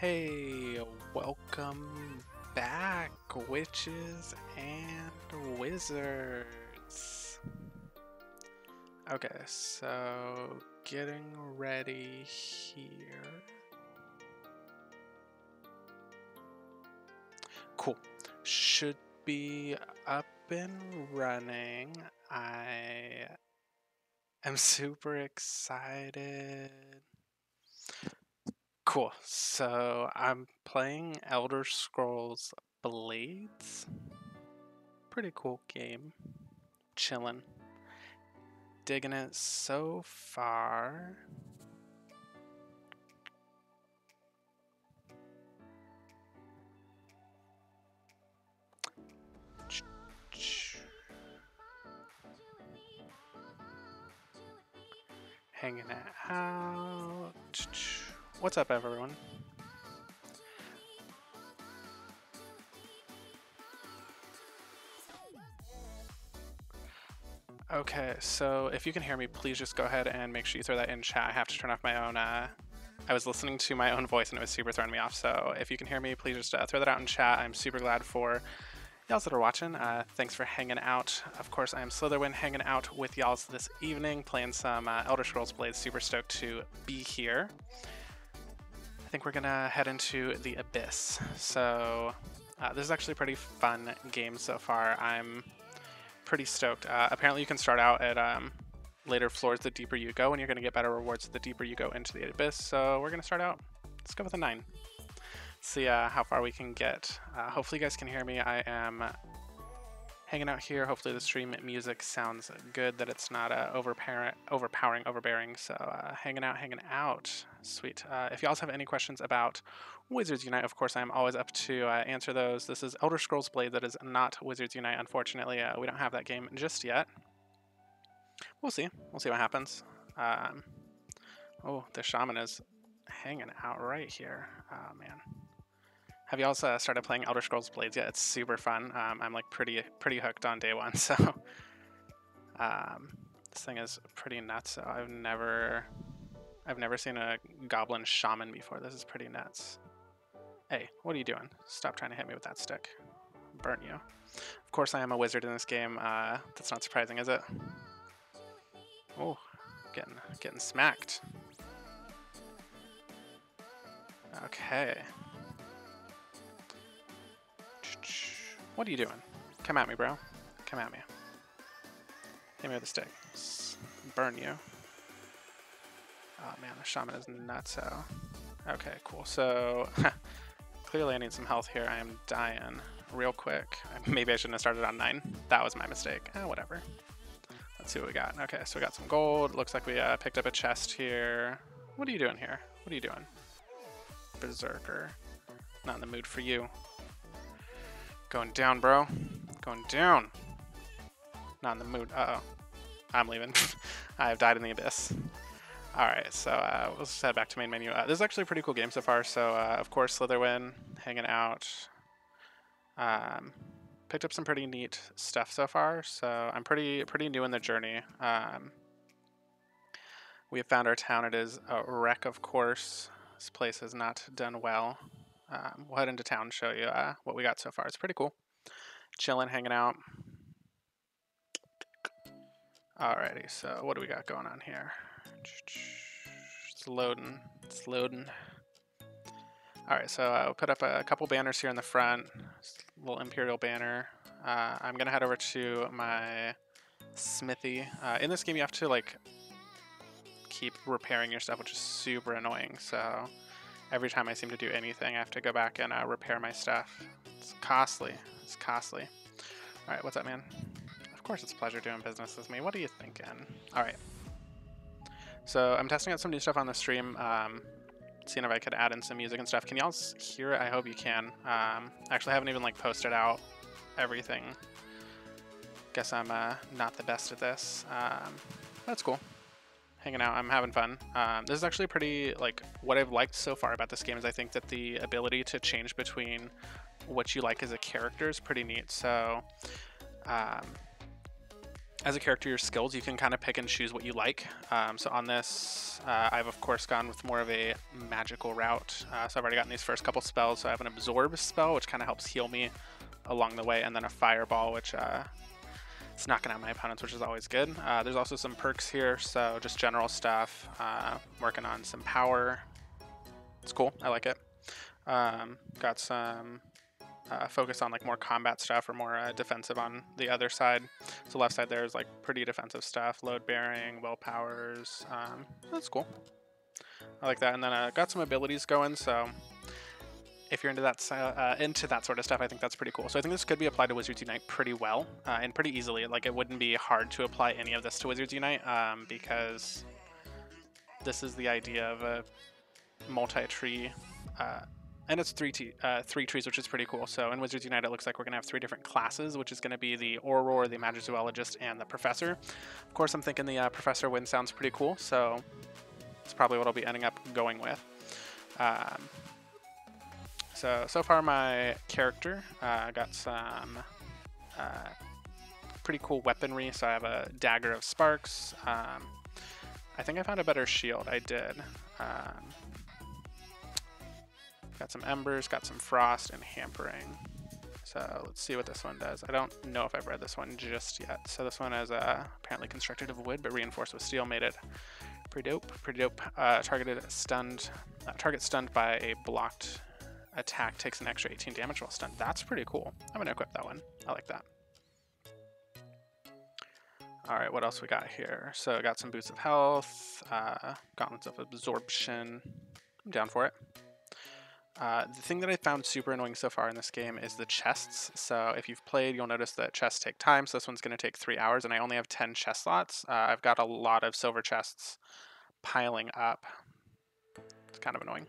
Hey, welcome back, witches and wizards. Okay, so getting ready here. Cool. Should be up and running. I am super excited. Cool. So I'm playing Elder Scrolls Blades. Pretty cool game. Chillin'. Digging it so far. Hanging out. What's up, everyone? Okay, so if you can hear me, please just go ahead and make sure you throw that in chat. I have to turn off my own. I was listening to my own voice and it was super throwing me off. So if you can hear me, please just throw that out in chat. I'm super glad for y'all that are watching. Thanks for hanging out. Of course, I am Slitherwind hanging out with y'all this evening, playing some Elder Scrolls Blades. Super stoked to be here. I think we're gonna head into the Abyss. So this is actually a pretty fun game so far. I'm pretty stoked. Apparently you can start out at later floors the deeper you go, and you're gonna get better rewards the deeper you go into the Abyss. So we're gonna start out, let's go with a 9. See how far we can get. Hopefully you guys can hear me. I am hanging out here. Hopefully the stream music sounds good, that it's not overpowering, overbearing. So hanging out. Sweet. If you also have any questions about Wizards Unite, of course, I'm always up to answer those. This is Elder Scrolls Blade. That is not Wizards Unite, unfortunately. We don't have that game just yet. We'll see. We'll see what happens. Oh, the shaman is hanging out right here. Oh, man. Have you also started playing Elder Scrolls Blades yet? It's super fun. I'm like pretty hooked on day one. So this thing is pretty nuts. So I've never seen a goblin shaman before. This is pretty nuts. Hey, what are you doing? Stop trying to hit me with that stick. Burn you. Of course, I am a wizard in this game. That's not surprising, is it? Oh, getting smacked. Okay. What are you doing? Come at me, bro. Come at me. Hit me with a stick. Burn you. Oh man, the shaman is nuts. So, okay, cool. So clearly I need some health here. I am dying real quick. Maybe I shouldn't have started on 9. That was my mistake. Whatever. Let's see what we got. Okay, so we got some gold. Looks like we picked up a chest here. What are you doing here? What are you doing? Berserker. Not in the mood for you. Going down, bro. Going down. Not in the mood. Uh-oh. I'm leaving. I have died in the abyss. Alright, so let's head back to main menu. This is actually a pretty cool game so far. So, of course, Slitherwind, hanging out. Picked up some pretty neat stuff so far. So I'm pretty new in the journey. We have found our town. It is a wreck, of course. This place has not done well. We'll head into town and show you what we got so far. It's pretty cool. Chilling, hanging out. Alrighty, so what do we got going on here? It's loading. It's loading. Alright, so I'll put up a couple banners here in the front. Little Imperial banner. I'm gonna head over to my smithy. In this game, you have to like keep repairing your stuff, which is super annoying. So every time I seem to do anything, I have to go back and repair my stuff. It's costly. It's costly. All right, what's up, man? Of course, it's a pleasure doing business with me. What are you thinking? All right. So I'm testing out some new stuff on the stream, seeing if I could add in some music and stuff. Can y'all hear it? I hope you can. Actually, I haven't even like posted out everything. Guess I'm not the best at this. That's cool. Hanging out, I'm having fun. This is actually pretty, like, what I've liked so far about this game is I think that the ability to change between what you like as a character is pretty neat. So as a character, your skills, you can kind of pick and choose what you like. So on this, I've of course gone with more of a magical route. So I've already gotten these first couple spells. So I have an absorb spell, which kind of helps heal me along the way, and then a fireball, which is knocking out my opponents, which is always good. There's also some perks here, so just general stuff. Working on some power. It's cool. I like it. Got some focus on like more combat stuff or more defensive on the other side. So left side there is like pretty defensive stuff, load bearing, will powers. That's cool. I like that. And then got some abilities going. So if you're into that sort of stuff, I think that's pretty cool. So I think this could be applied to Wizards Unite pretty well and pretty easily. Like it wouldn't be hard to apply any of this to Wizards Unite because this is the idea of a multi-tree. And it's three trees, which is pretty cool. So in Wizards Unite, it looks like we're going to have 3 different classes, which is going to be the Auror, the Magizoologist, and the Professor. Of course, I'm thinking the Professor win sounds pretty cool, so it's probably what I'll be ending up going with. So far my character got some pretty cool weaponry. So I have a Dagger of Sparks. I think I found a better shield. I did. Got some embers, got some frost, and hampering. So let's see what this one does. I don't know if I've read this one just yet. So this one is apparently constructed of wood, but reinforced with steel, made it pretty dope. Pretty dope. Target stunned by a blocked attack takes an extra 18 damage while stunned. That's pretty cool. I'm gonna equip that one. I like that. All right, what else we got here? So I got some boosts of health, gauntlets of absorption. I'm down for it. The thing that I found super annoying so far in this game is the chests. So if you've played, you'll notice that chests take time. So this one's going to take 3 hours, and I only have 10 chest slots. I've got a lot of silver chests piling up. It's kind of annoying.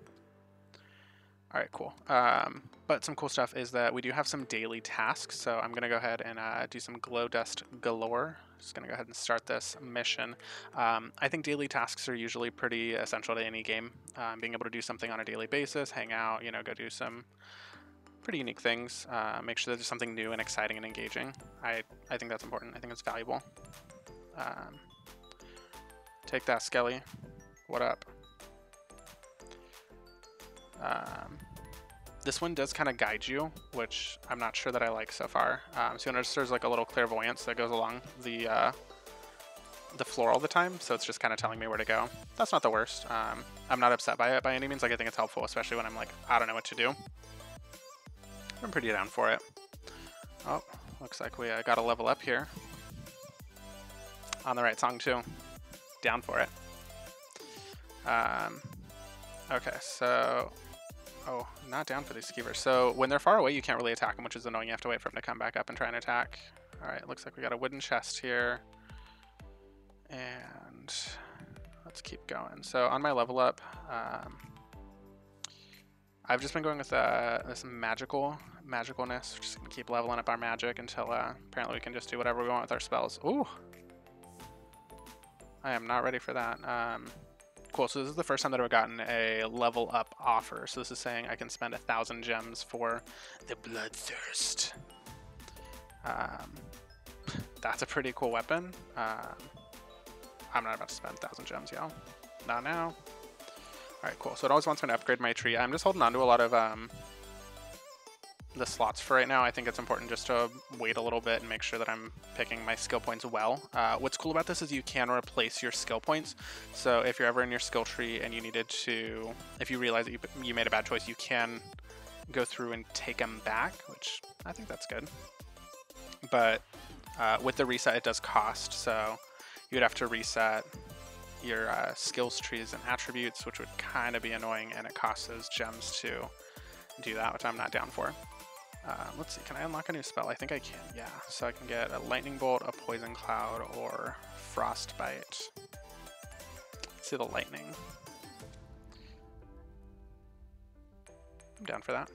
All right, cool. But some cool stuff is that we do have some daily tasks. So I'm going to go ahead and do some glow dust galore. Just going to go ahead and start this mission. I think daily tasks are usually pretty essential to any game. Being able to do something on a daily basis, hang out, you know, go do some pretty unique things. Make sure that there's something new and exciting and engaging. I think that's important. I think it's valuable. Take that, Skelly. What up? This one does kind of guide you, which I'm not sure that I like so far. So you'll notice there's like a little clairvoyance that goes along the floor all the time, so it's just kind of telling me where to go. That's not the worst. I'm not upset by it by any means. Like I think it's helpful, especially when I'm like, I don't know what to do. I'm pretty down for it. Oh, looks like we got a level up here. On the right song too. Down for it. Okay, so... Oh, not down for these skeevers. So when they're far away, you can't really attack them, which is annoying. You have to wait for them to come back up and try and attack. All right, looks like we got a wooden chest here. And let's keep going. So on my level up, I've just been going with this magicalness. We're just gonna keep leveling up our magic until apparently we can just do whatever we want with our spells. Ooh, I am not ready for that. Cool, so this is the first time that I've gotten a level up offer. So this is saying I can spend 1,000 gems for the Bloodthirst. That's a pretty cool weapon. I'm not about to spend 1,000 gems, y'all. Not now. All right, cool. So it always wants me to upgrade my tree. I'm just holding on to a lot of the slots for right now. I think it's important just to wait a little bit and make sure that I'm picking my skill points well. What's cool about this is you can replace your skill points. So if you're ever in your skill tree and you needed to, if you realize that you made a bad choice, you can go through and take them back, which I think that's good. But with the reset, it does cost. So you would have to reset your skills trees and attributes, which would kind of be annoying, and it costs those gems to do that, which I'm not down for. Let's see, can I unlock a new spell? I think I can, yeah. So I can get a lightning bolt, a poison cloud, or frostbite. Let's see the lightning. I'm down for that.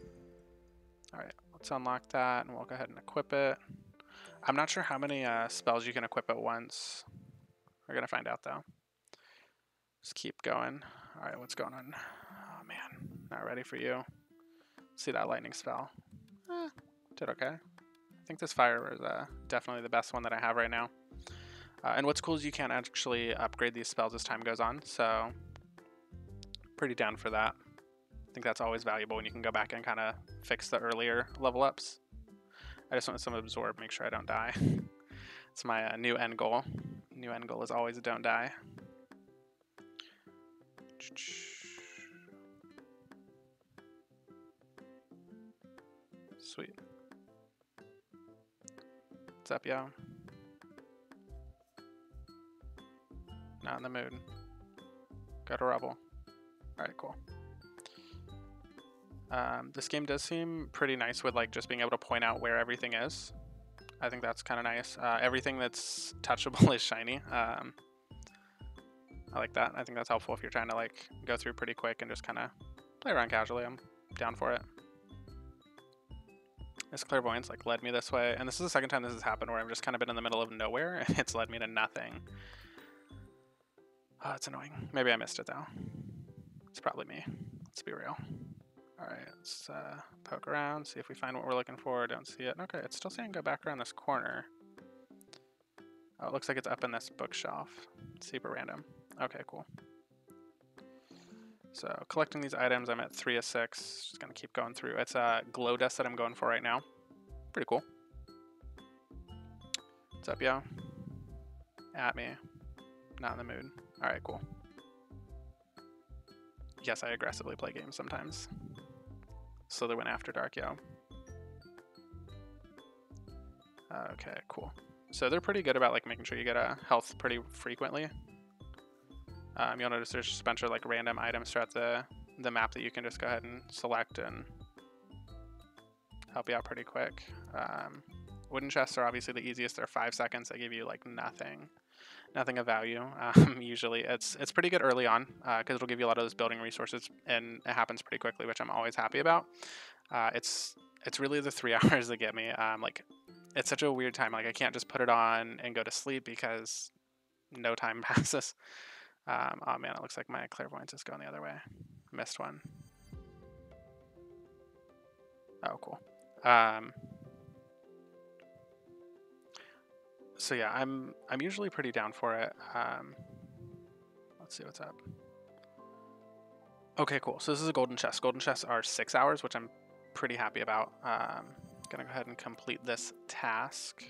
All right, let's unlock that and we'll go ahead and equip it. I'm not sure how many spells you can equip at once. We're gonna find out though. Just keep going. All right, what's going on? Oh man, not ready for you. See that lightning spell. Did okay. I think this fire is definitely the best one that I have right now. And what's cool is you can actually upgrade these spells as time goes on, so pretty down for that. I think that's always valuable when you can go back and kind of fix the earlier level ups. I just want some absorb, make sure I don't die. It's my new end goal. New end goal is always don't die. Sweet. What's up, yo? Not in the mood. Go to Rubble. Alright, cool. This game does seem pretty nice with like just being able to point out where everything is. I think that's kind of nice. Everything that's touchable is shiny. I like that. I think that's helpful if you're trying to like go through pretty quick and just kind of play around casually. I'm down for it. This clairvoyance like led me this way, and this is the second time this has happened where I've just kind of been in the middle of nowhere and it's led me to nothing. Oh, it's annoying. Maybe I missed it though. It's probably me. Let's be real. Alright, let's poke around, see if we find what we're looking for. Don't see it. Okay, it's still saying go back around this corner. Oh, it looks like it's up in this bookshelf. Super random. Okay, cool. So collecting these items, I'm at 3 of 6. Just gonna keep going through. It's a glow dust that I'm going for right now. Pretty cool. What's up, yo? At me. Not in the mood. Alright, cool. Yes, I aggressively play games sometimes. Slytherin After Dark, yo. Okay, cool. So they're pretty good about like making sure you get a health pretty frequently. You'll notice there's just a bunch of like random items throughout the map that you can just go ahead and select and help you out pretty quick. Wooden chests are obviously the easiest. They're 5 seconds. They give you like nothing of value. Usually it's pretty good early on because it'll give you a lot of those building resources and it happens pretty quickly, which I'm always happy about. It's really the 3 hours that get me. Like it's such a weird time. Like I can't just put it on and go to sleep because no time passes. Oh man, it looks like my clairvoyance is going the other way. Missed one. Oh, cool. So yeah, I'm usually pretty down for it. Let's see what's up. Okay, cool. So this is a golden chest. Golden chests are 6 hours, which I'm pretty happy about. Gonna go ahead and complete this task.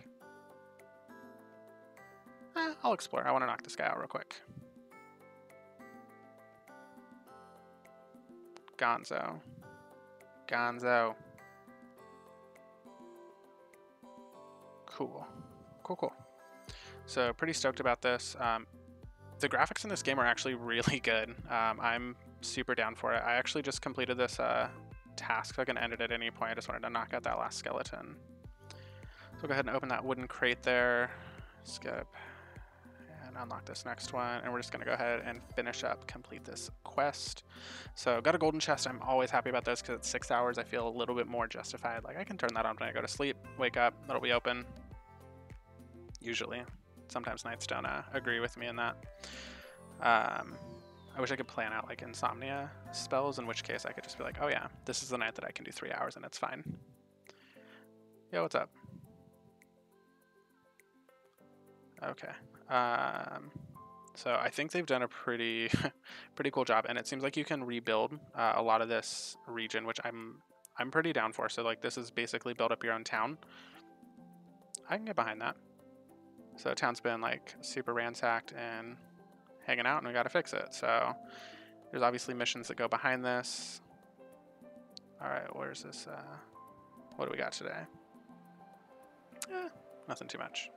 I'll explore. I want to knock this guy out real quick. Gonzo. Gonzo. Cool. Cool. So pretty stoked about this. The graphics in this game are actually really good. I'm super down for it. I actually just completed this task, so I can end it at any point. I just wanted to knock out that last skeleton. So we'll go ahead and open that wooden crate there. Skip. And unlock this next one. And we're just going to go ahead and finish up, complete this quest. So got a golden chest. I'm always happy about this because it's 6 hours. I feel a little bit more justified. Like I can turn that on when I go to sleep, wake up, it'll be open. Usually. Sometimes nights don't agree with me in that. I wish I could plan out like insomnia spells, in which case I could just be like, oh yeah, this is the night that I can do 3 hours and it's fine. Yo, what's up? Okay. So I think they've done a pretty cool job, and it seems like you can rebuild a lot of this region, which I'm pretty down for. So like this is basically build up your own town. I can get behind that. So town's been like super ransacked and hanging out, and we gotta fix it. So there's obviously missions that go behind this. All right, where's this? What do we got today? Nothing too much.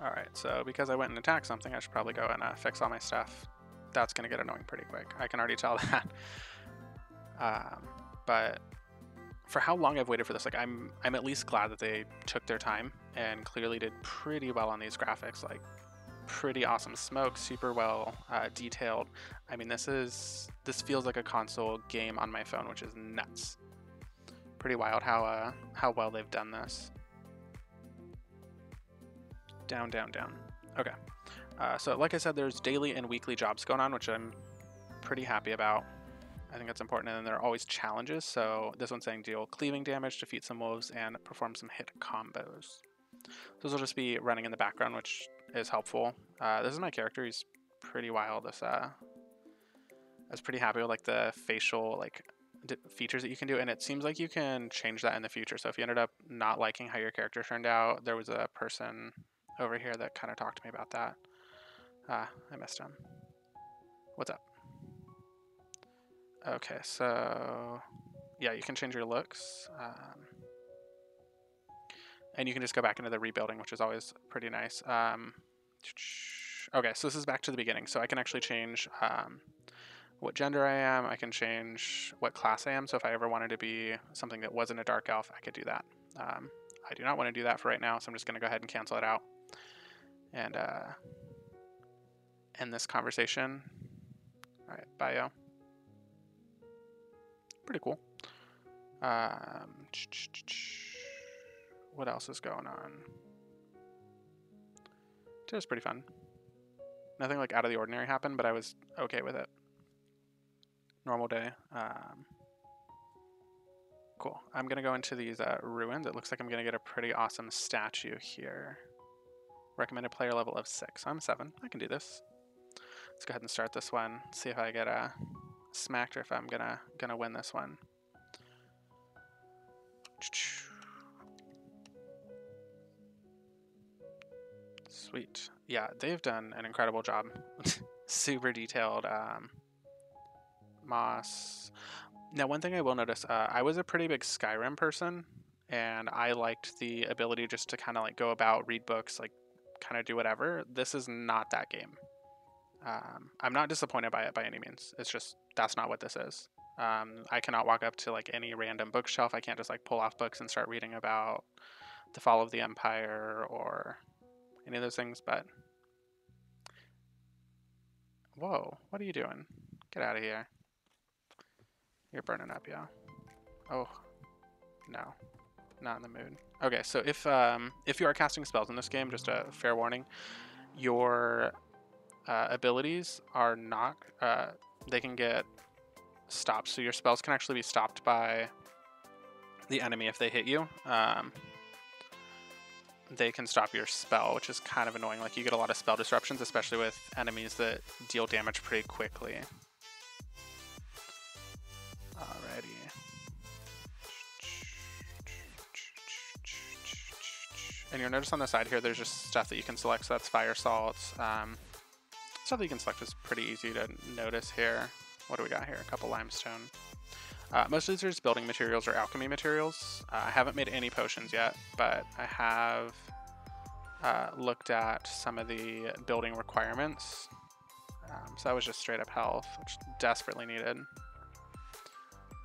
All right, so because I went and attacked something, I should probably go and fix all my stuff. That's gonna get annoying pretty quick. I can already tell that. But for how long I've waited for this, like I'm at least glad that they took their time and clearly did pretty well on these graphics. Like pretty awesome smoke, super well detailed. I mean, this feels like a console game on my phone, which is nuts. Pretty wild how well they've done this. Down. Okay. So like I said, there's daily and weekly jobs going on, which I'm pretty happy about. I think that's important, and then there are always challenges. So this one's saying deal cleaving damage, defeat some wolves, and perform some hit combos. Those will just be running in the background, which is helpful. This is my character. He's pretty wild. I was pretty happy with like the facial like features that you can do, and it seems like you can change that in the future. So if you ended up not liking how your character turned out, there was a person over here that kind of talked to me about that. I missed him. What's up? Okay, so yeah, you can change your looks. And you can just go back into the rebuilding, which is always pretty nice. Okay, so this is back to the beginning. So I can actually change what gender I am. I can change what class I am. So if I ever wanted to be something that wasn't a dark elf, I could do that. I do not want to do that for right now, so I'm just going to go ahead and cancel it out. And end this conversation. All right, bio. Pretty cool. What else is going on? It was pretty fun. Nothing like out of the ordinary happened, but I was okay with it. Normal day. Cool. I'm gonna go into these ruins. It looks like I'm gonna get a pretty awesome statue here. Recommended player level of 6. I'm 7. I can do this. Let's go ahead and start this one. See if I get smacked or if I'm gonna win this one. Sweet. Yeah, they've done an incredible job. Super detailed. Moss. Now, one thing I will notice, I was a pretty big Skyrim person, and I liked the ability just to kind of like go about, read books, like kind of do whatever. This is not that game. I'm not disappointed by it by any means. It's just, that's not what this is. I cannot walk up to like any random bookshelf. I can't just like pull off books and start reading about the fall of the Empire or any of those things, but whoa, what are you doing? Get out of here. You're burning up, yeah. Oh, no, not in the mood. Okay, so if you are casting spells in this game, just a fair warning, your abilities are not, they can get stopped. So your spells can actually be stopped by the enemy if they hit you. They can stop your spell, which is kind of annoying. Like you get a lot of spell disruptions, especially with enemies that deal damage pretty quickly. Alrighty. And you'll notice on the side here, there's just stuff that you can select. So that's fire salts. Stuff that you can select is pretty easy to notice here. What do we got here? A couple limestone. Most of these are just building materials or alchemy materials. I haven't made any potions yet, but I have looked at some of the building requirements. So that was just straight up health, which desperately needed.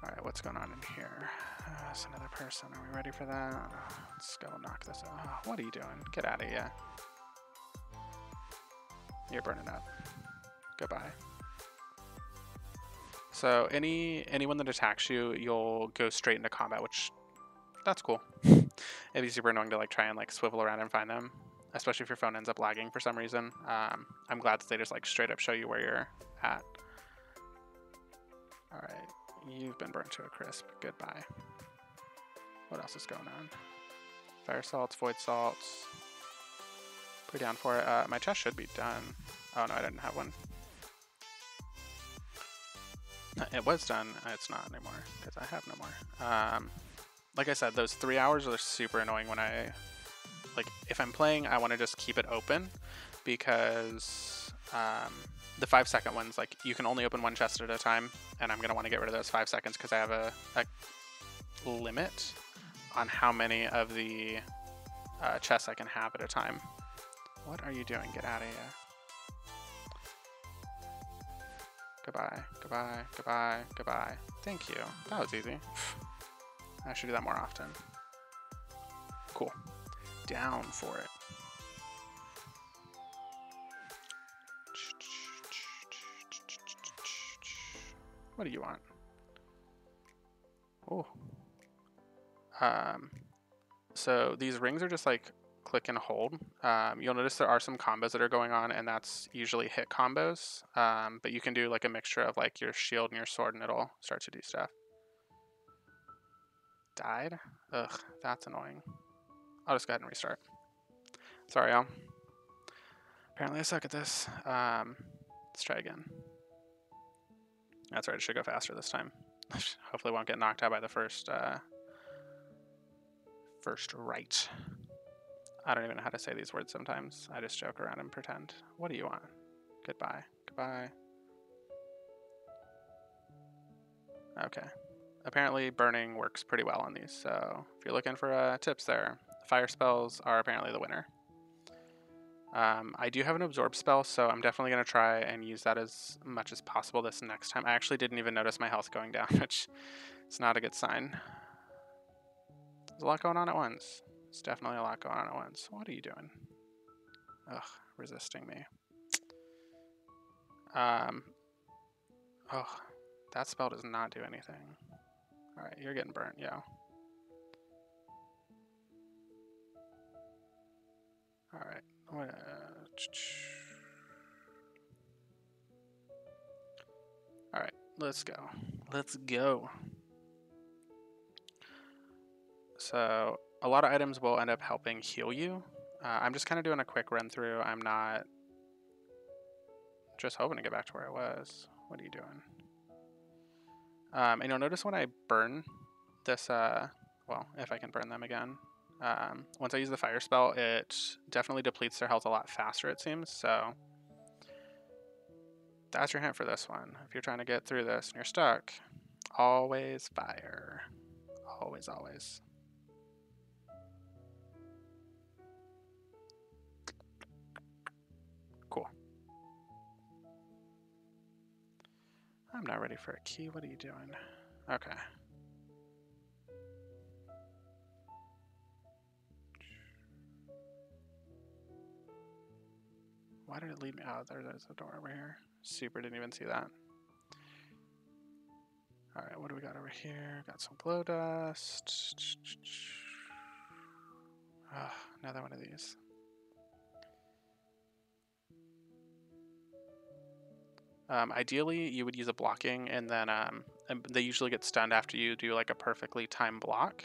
Alright, what's going on in here? It's another person. Are we ready for that? Let's go knock this out. Oh, what are you doing? Get out of here. You're burning up. Goodbye. So anyone that attacks you, you'll go straight into combat, which that's cool. It'd be super annoying to like try and like swivel around and find them, especially if your phone ends up lagging for some reason. I'm glad that they just like straight up show you where you're at. All right, you've been burnt to a crisp. Goodbye. What else is going on? Fire salts, void salts. Pretty down for it. My chest should be done. Oh no, I didn't have one. It was done. It's not anymore because I have no more. Like I said, those 3 hours are super annoying when like if I'm playing, I want to just keep it open because the 5-second ones, like you can only open one chest at a time, and I'm gonna want to get rid of those 5 seconds because I have a limit on how many of the chests I can have at a time. What are you doing? Get out of here. Goodbye, goodbye, goodbye, goodbye. Thank you. That was easy. I should do that more often. Cool. Down for it. What do you want? Oh. So these rings are just like click and hold. You'll notice there are some combos that are going on, and that's usually hit combos. But you can do like a mixture of like your shield and your sword, and it'll start to do stuff. Died? Ugh, that's annoying. I'll just go ahead and restart. Sorry, y'all. Apparently I suck at this. Let's try again. That's right, it should go faster this time. Hopefully won't get knocked out by the first right. I don't even know how to say these words sometimes. I just joke around and pretend. What do you want? Goodbye. Goodbye. Okay. Apparently burning works pretty well on these, so if you're looking for tips there, fire spells are apparently the winner. I do have an absorb spell, so I'm definitely going to try and use that as much as possible this next time. I actually didn't even notice my health going down, which is not a good sign. There's a lot going on at once. It's definitely a lot going on at once. What are you doing? Ugh, resisting me. Oh, that spell does not do anything. Alright, you're getting burnt, yo. Alright. Alright, let's go. Let's go. So, a lot of items will end up helping heal you. I'm just kind of doing a quick run through. I'm not just hoping to get back to where I was. What are you doing? And you'll notice when I burn this, well, if I can burn them again, once I use the fire spell, it definitely depletes their health a lot faster, it seems. So that's your hint for this one. If you're trying to get through this and you're stuck, always fire. Always, always. Cool. I'm not ready for a key. What are you doing? Okay. Why did it lead me? Oh, there's a door over here. Super, didn't even see that. Alright, what do we got over here? Got some glow dust. Another one of these. Ideally, you would use a blocking, and then they usually get stunned after you do like a perfectly timed block,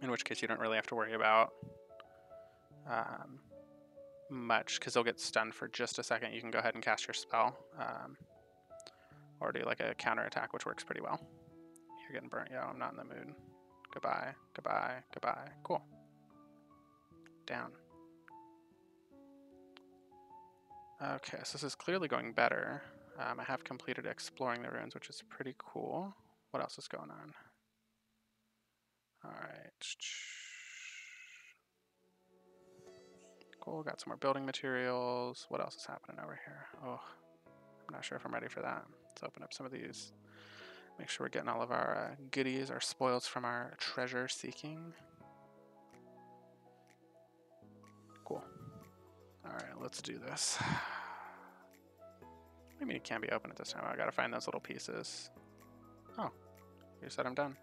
in which case you don't really have to worry about much, because they'll get stunned for just a second. You can go ahead and cast your spell, or do like a counter attack, which works pretty well. You're getting burnt, yo. I'm not in the mood. Goodbye, goodbye, goodbye. Cool. Down. Okay, so this is clearly going better. I have completed exploring the ruins, which is pretty cool. What else is going on? Alright. Cool, got some more building materials. What else is happening over here? Oh, I'm not sure if I'm ready for that. Let's open up some of these. Make sure we're getting all of our goodies, our spoils from our treasure seeking. Cool. Alright, let's do this. I mean, it can't be open at this time. I gotta find those little pieces. Oh, you said I'm done.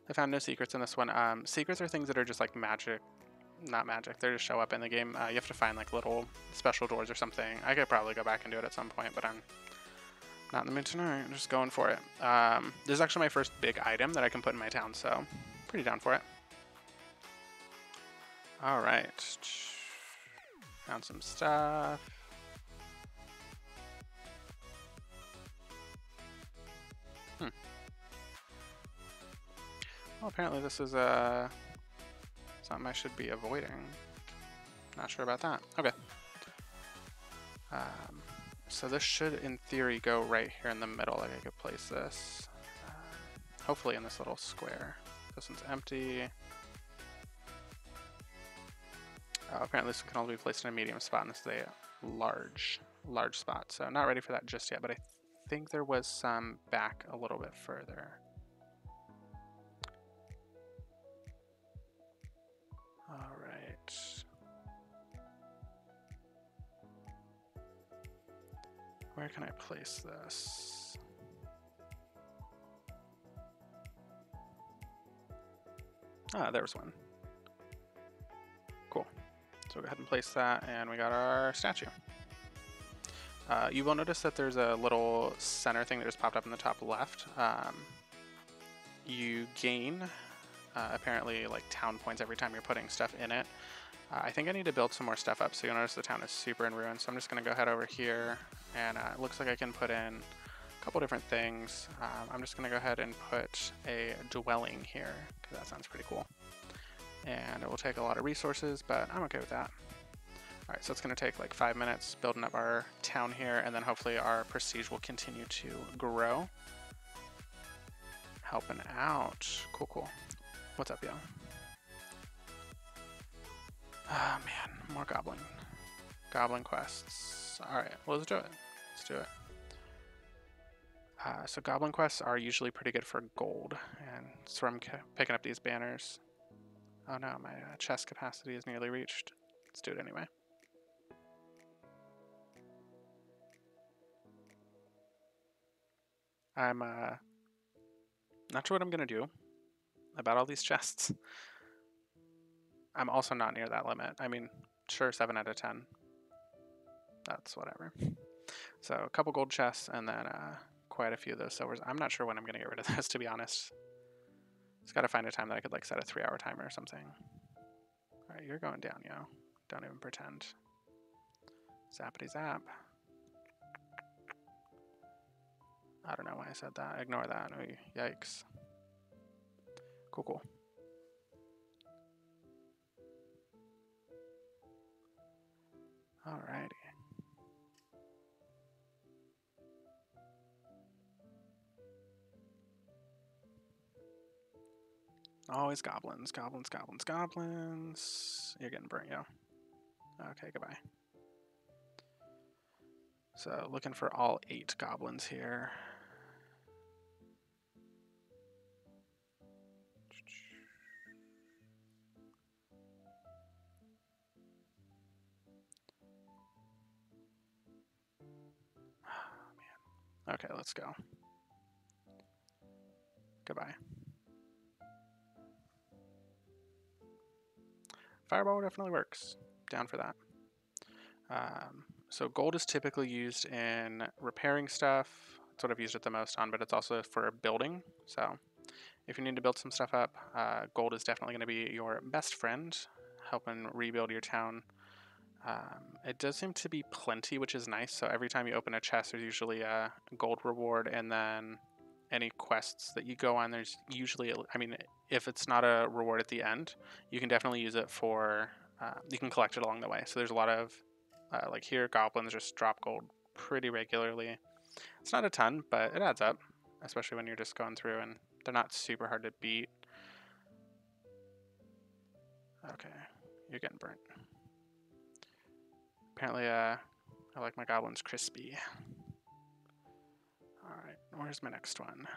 I found no secrets in this one. Secrets are things that are just like magic. Not magic, they just show up in the game. You have to find like little special doors or something. I could probably go back and do it at some point, but I'm not in the mood tonight. I'm just going for it. This is actually my first big item that I can put in my town, so pretty down for it. Alright. Found some stuff. Well, apparently this is something I should be avoiding. Not sure about that. Okay. So this should, in theory, go right here in the middle. Like I could place this, hopefully in this little square. This one's empty. Apparently this can only be placed in a medium spot, and this is a large spot. So not ready for that just yet, but I think there was some back a little bit further. All right. Where can I place this? Ah, there's one. Cool. So we'll go ahead and place that, and we got our statue. You will notice that there's a little center thing that just popped up in the top left. You gain apparently like town points every time you're putting stuff in it. I think I need to build some more stuff up, so you'll notice the town is super in ruins. So I'm just going to go head over here, and it looks like I can put in a couple different things. I'm just going to go ahead and put a dwelling here, because that sounds pretty cool. And it will take a lot of resources, but I'm okay with that. Alright, so it's going to take like 5 minutes building up our town here, and then hopefully our prestige will continue to grow. Helping out. Cool, cool. What's up, yo? Ah, man, more goblin quests. Alright, well, let's do it. Let's do it. So goblin quests are usually pretty good for gold, and that's where I'm picking up these banners. Oh no, my chest capacity is nearly reached. Let's do it anyway. I'm not sure what I'm gonna do about all these chests. I'm also not near that limit. I mean, sure, 7 out of 10. That's whatever. So a couple gold chests and then quite a few of those silvers. I'm not sure when I'm gonna get rid of this, to be honest. Just gotta find a time that I could like set a 3-hour timer or something. All right, you're going down, yo. Don't even pretend. Zappity zap. I don't know why I said that. Ignore that. Oh, yikes. Cool, cool. Alrighty. Always goblins, goblins, goblins, goblins. You're getting burnt, yo. Okay, goodbye. So looking for all 8 goblins here. Man. Okay, let's go. Goodbye. Fireball definitely works. Down for that. So gold is typically used in repairing stuff. That's what I've used it the most on, but it's also for building. So if you need to build some stuff up, gold is definitely going to be your best friend, helping rebuild your town. It does seem to be plenty, which is nice. So every time you open a chest, there's usually a gold reward, and then any quests that you go on, there's usually, I mean, if it's not a reward at the end, you can definitely use it for, you can collect it along the way. So there's a lot of, like here, goblins just drop gold pretty regularly. It's not a ton, but it adds up, especially when you're just going through and they're not super hard to beat. Okay, you're getting burnt. Apparently, I like my goblins crispy. Alright, where's my next one?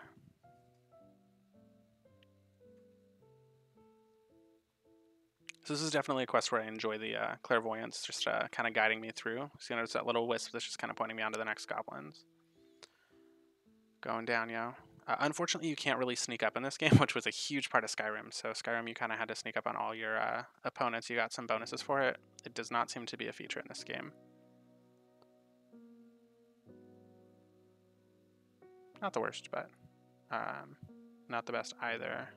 So this is definitely a quest where I enjoy the clairvoyance, just kind of guiding me through. So you notice that little wisp that's just kind of pointing me on to the next goblins. Going down, yo. Unfortunately, you can't really sneak up in this game, which was a huge part of Skyrim. So Skyrim, you kind of had to sneak up on all your opponents. You got some bonuses for it. It does not seem to be a feature in this game. Not the worst, but not the best either.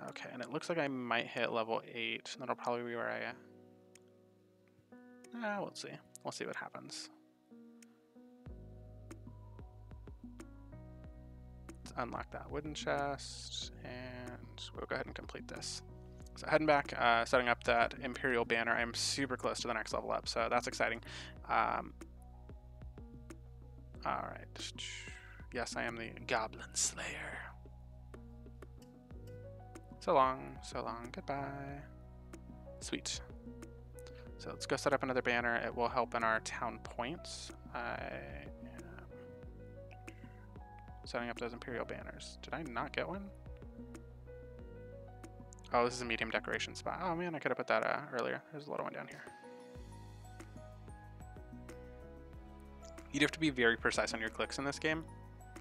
Okay, and it looks like I might hit level 8. That'll probably be where I... we'll see. We'll see what happens. Let's unlock that wooden chest, and we'll go ahead and complete this. So heading back, setting up that Imperial banner. I'm super close to the next level up, so that's exciting. Alright. Yes, I am the Goblin Slayer. So long, goodbye. Sweet. So let's go set up another banner. It will help in our town points. I am setting up those Imperial banners. Did I not get one? Oh, this is a medium decoration spot. Oh man, I could have put that earlier. There's a little one down here. You'd have to be very precise on your clicks in this game.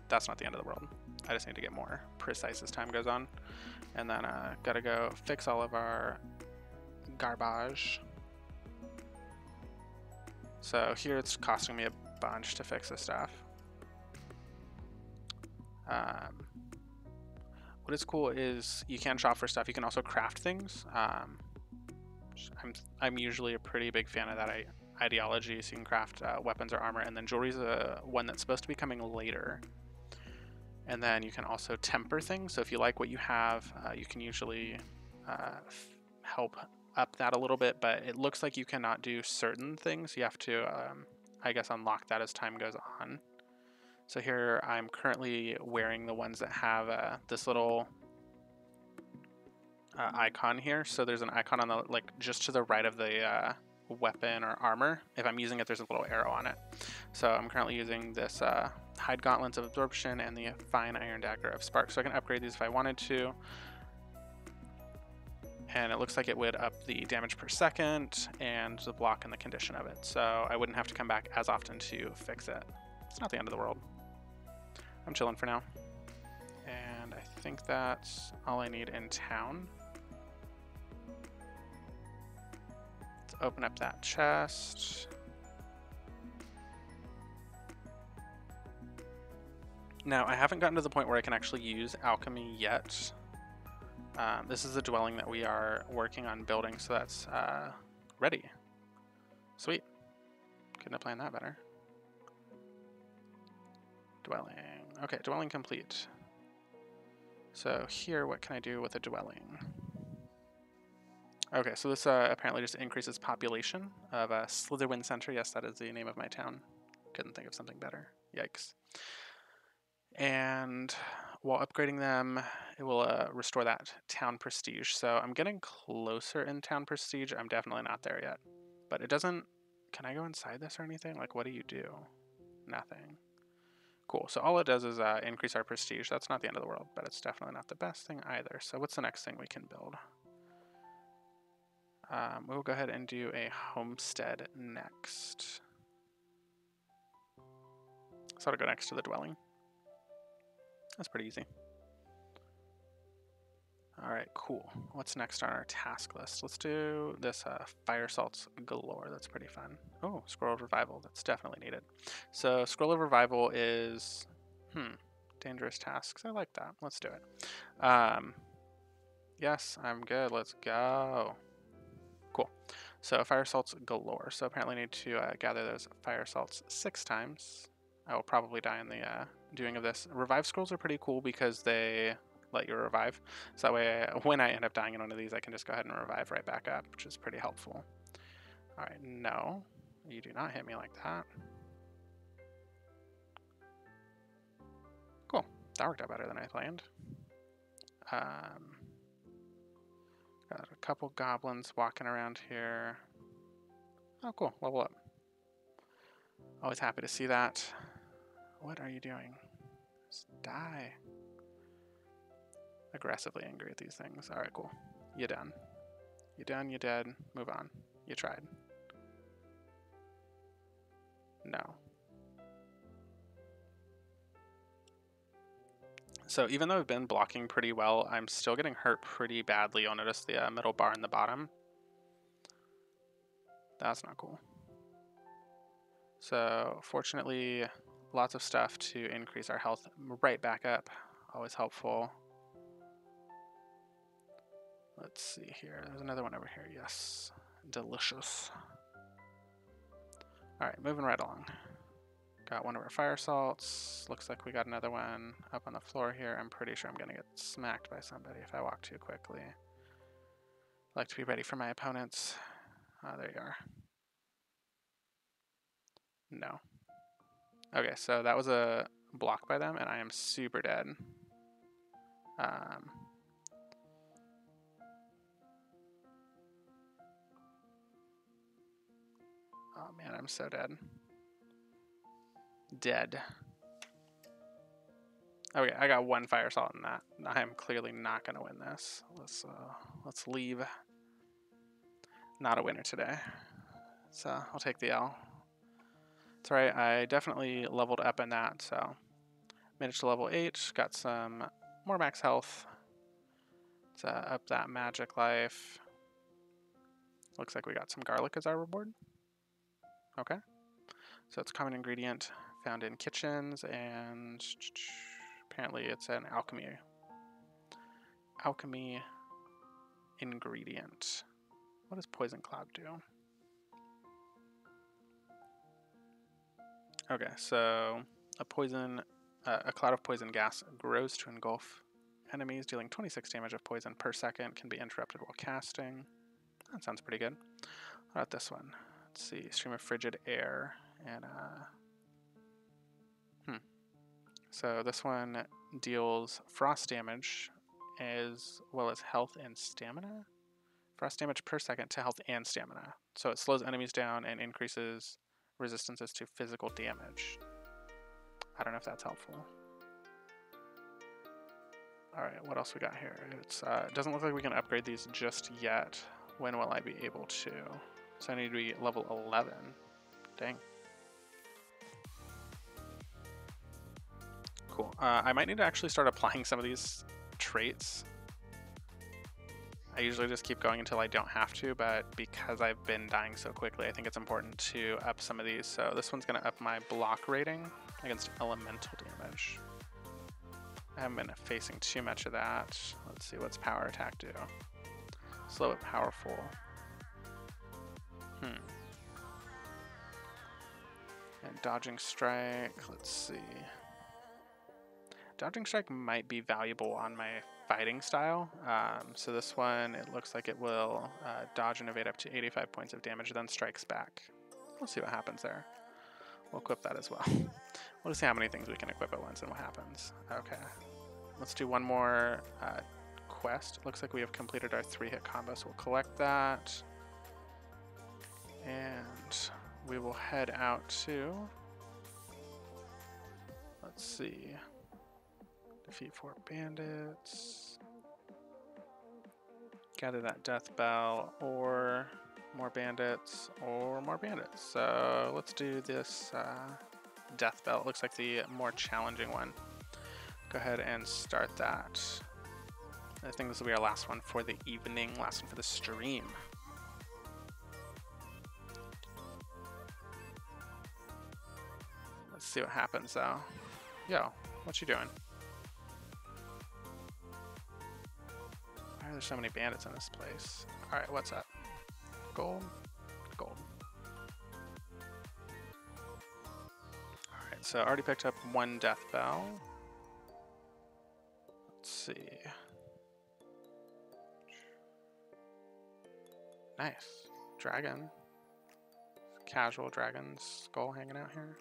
That's not the end of the world. I just need to get more precise as time goes on. And then gotta go fix all of our garbage. So here it's costing me a bunch to fix this stuff. what is cool is you can shop for stuff. You can also craft things. I'm usually a pretty big fan of that ideology. So you can craft weapons or armor, and then jewelry is one that's supposed to be coming later. And then you can also temper things. So if you like what you have, you can usually help up that a little bit. But it looks like you cannot do certain things. You have to, I guess, unlock that as time goes on. So here I'm currently wearing the ones that have this little icon here. So there's an icon on the, like, just to the right of the weapon or armor. If I'm using it, there's a little arrow on it. So I'm currently using this Hide Gauntlets of Absorption and the Fine Iron Dagger of Spark. So I can upgrade these if I wanted to. And it looks like it would up the damage per second and the block and the condition of it. So I wouldn't have to come back as often to fix it. It's not the end of the world. I'm chilling for now. And I think that's all I need in town. Let's open up that chest. Now, I haven't gotten to the point where I can actually use alchemy yet. This is the dwelling that we are working on building, so that's ready. Sweet. Couldn't have planned that better. Dwelling. Okay, dwelling complete. So here, what can I do with a dwelling? Okay, so this apparently just increases population of Slitherwind Center. Yes, that is the name of my town. Couldn't think of something better. Yikes. And while upgrading them, it will restore that town prestige. So I'm getting closer in town prestige. I'm definitely not there yet. But it doesn't... Can I go inside this or anything? Like, what do you do? Nothing. Cool. So all it does is increase our prestige. That's not the end of the world, but it's definitely not the best thing either. So what's the next thing we can build? We'll go ahead and do a homestead next. So it'll go next to the dwelling. That's pretty easy. All right, cool. What's next on our task list? Let's do this fire salts galore. That's pretty fun. Oh, scroll of revival. That's definitely needed. So scroll of revival is, dangerous tasks. I like that. Let's do it. Yes, I'm good. Let's go. Cool. So fire salts galore. So apparently I need to gather those fire salts 6 times. I will probably die in the doing of this. Revive scrolls are pretty cool because they let you revive. So that way, when I end up dying in one of these, I can just go ahead and revive right back up, which is pretty helpful. All right, no, you do not hit me like that. Cool, that worked out better than I planned. Got a couple goblins walking around here. Oh, cool, level up. Always happy to see that. What are you doing? Just die. Aggressively angry at these things. All right, cool. You done. You done, you dead. Move on. You tried. No. So even though I've been blocking pretty well, I'm still getting hurt pretty badly. You'll notice the middle bar in the bottom. That's not cool. So fortunately, lots of stuff to increase our health right back up. Always helpful. Let's see here. There's another one over here. Yes. Delicious. All right, moving right along. Got one of our fire salts. Looks like we got another one up on the floor here. I'm pretty sure I'm going to get smacked by somebody if I walk too quickly. I like to be ready for my opponents. There you are. No. Okay, so that was a block by them, and I am super dead. Oh man, I'm so dead. Dead. Okay, I got one fire salt in that. I am clearly not going to win this. Let's leave. Not a winner today. So I'll take the L. It's alright, I definitely leveled up in that, so made it to level 8, got some more max health. Let's up that magic life. Looks like we got some garlic as our reward. Okay. So it's a common ingredient found in kitchens, and apparently it's an alchemy alchemy ingredient. What does Poison Cloud do? Okay, so a cloud of poison gas grows to engulf enemies, dealing 26 damage of poison per second, can be interrupted while casting. That sounds pretty good. What about this one? Let's see, stream of frigid air, and so this one deals frost damage as well as health and stamina. Frost damage per second to health and stamina. So it slows enemies down and increases resistances to physical damage. I don't know if that's helpful. Alright, what else we got here? It doesn't look like we can upgrade these just yet. When will I be able to? So I need to be level 11. Dang. Cool. I might need to actually start applying some of these traits. I usually just keep going until I don't have to, but because I've been dying so quickly, I think it's important to up some of these. So this one's going to up my block rating against elemental damage. I haven't been facing too much of that. Let's see, what's power attack do? Slow but powerful. And dodging strike, let's see. Dodging strike might be valuable on my fighting style. So this one, it looks like it will dodge and evade up to 85 points of damage, then strikes back. We'll see what happens there. We'll equip that as well. We'll just see how many things we can equip at once and what happens. Okay. Let's do one more quest. It looks like we have completed our 3-hit combo, so we'll collect that. And we will head out to, let's see, defeat 4 bandits, gather that death bell, or more bandits, or more bandits. So let's do this death bell. It looks like the more challenging one. Go ahead and start that. I think this will be our last one for the evening, last one for the stream. Let's see what happens though. Yo, what you doing? Why are there so many bandits in this place? Alright, what's up? Gold? Gold. Alright, so I already picked up 1 death bell. Let's see. Nice. Dragon. Casual dragon skull hanging out here.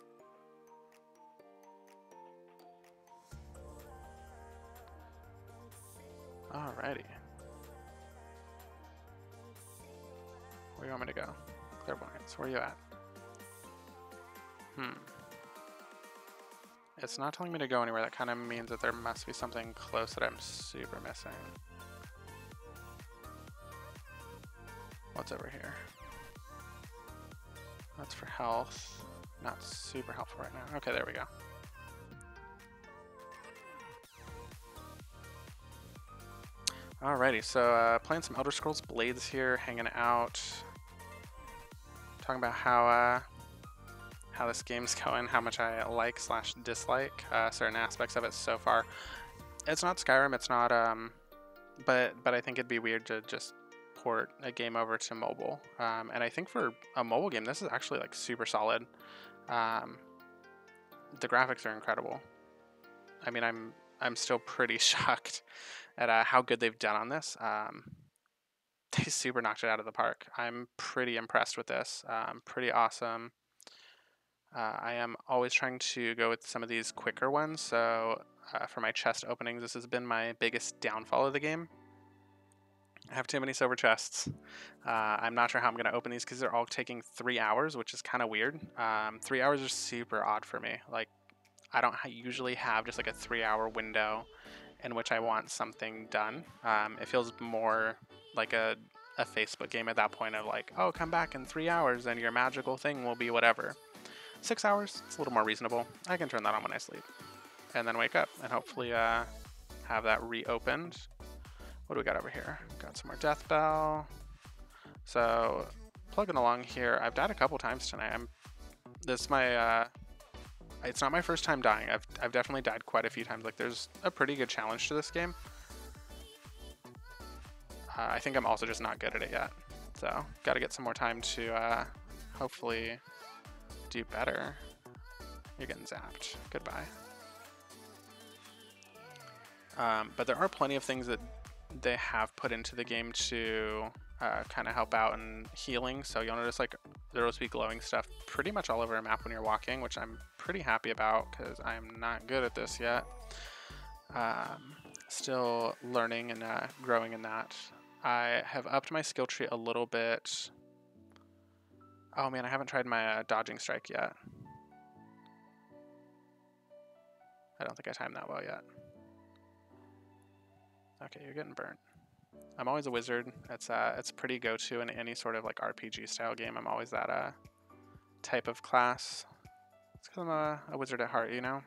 Alrighty. Where do you want me to go? Clairvoyance, where are you at? It's not telling me to go anywhere. That kind of means that there must be something close that I'm super missing. What's over here? That's for health. Not super helpful right now. Okay, there we go. Alrighty, so playing some Elder Scrolls Blades here, hanging out, talking about how this game's going, how much I like / dislike certain aspects of it so far. It's not Skyrim, it's not but I think it'd be weird to just port a game over to mobile. And I think for a mobile game, this is actually like super solid. The graphics are incredible. I mean, I'm still pretty shocked at how good they've done on this. They super knocked it out of the park. I'm pretty impressed with this. Pretty awesome. I am always trying to go with some of these quicker ones. So for my chest openings, this has been my biggest downfall of the game. I have too many silver chests. I'm not sure how I'm going to open these because they're all taking 3 hours, which is kind of weird. 3 hours is super odd for me. Like, I don't usually have just like a 3-hour window in which I want something done. It feels more like a Facebook game at that point of like, oh, come back in 3 hours and your magical thing will be whatever. 6 hours, it's a little more reasonable. I can turn that on when I sleep. And then wake up and hopefully have that reopened. What do we got over here? Got some more death bell. So plugging along here. I've died a couple times tonight. This my it's not my first time dying. I've definitely died quite a few times. Like, there's a pretty good challenge to this game. I think I'm also just not good at it yet. So got to get some more time to hopefully do better. You're getting zapped. Goodbye. But there are plenty of things that they have put into the game to kind of help out in healing. So you'll notice like there will be glowing stuff pretty much all over a map when you're walking, which I'm pretty happy about because I'm not good at this yet. Still learning and growing in that. I have upped my skill tree a little bit. Oh man, I haven't tried my dodging strike yet. I don't think I timed that well yet. Okay, you're getting burnt. I'm always a wizard. It's pretty go-to in any sort of like RPG style game. I'm always that type of class. It's because I'm a wizard at heart, you know?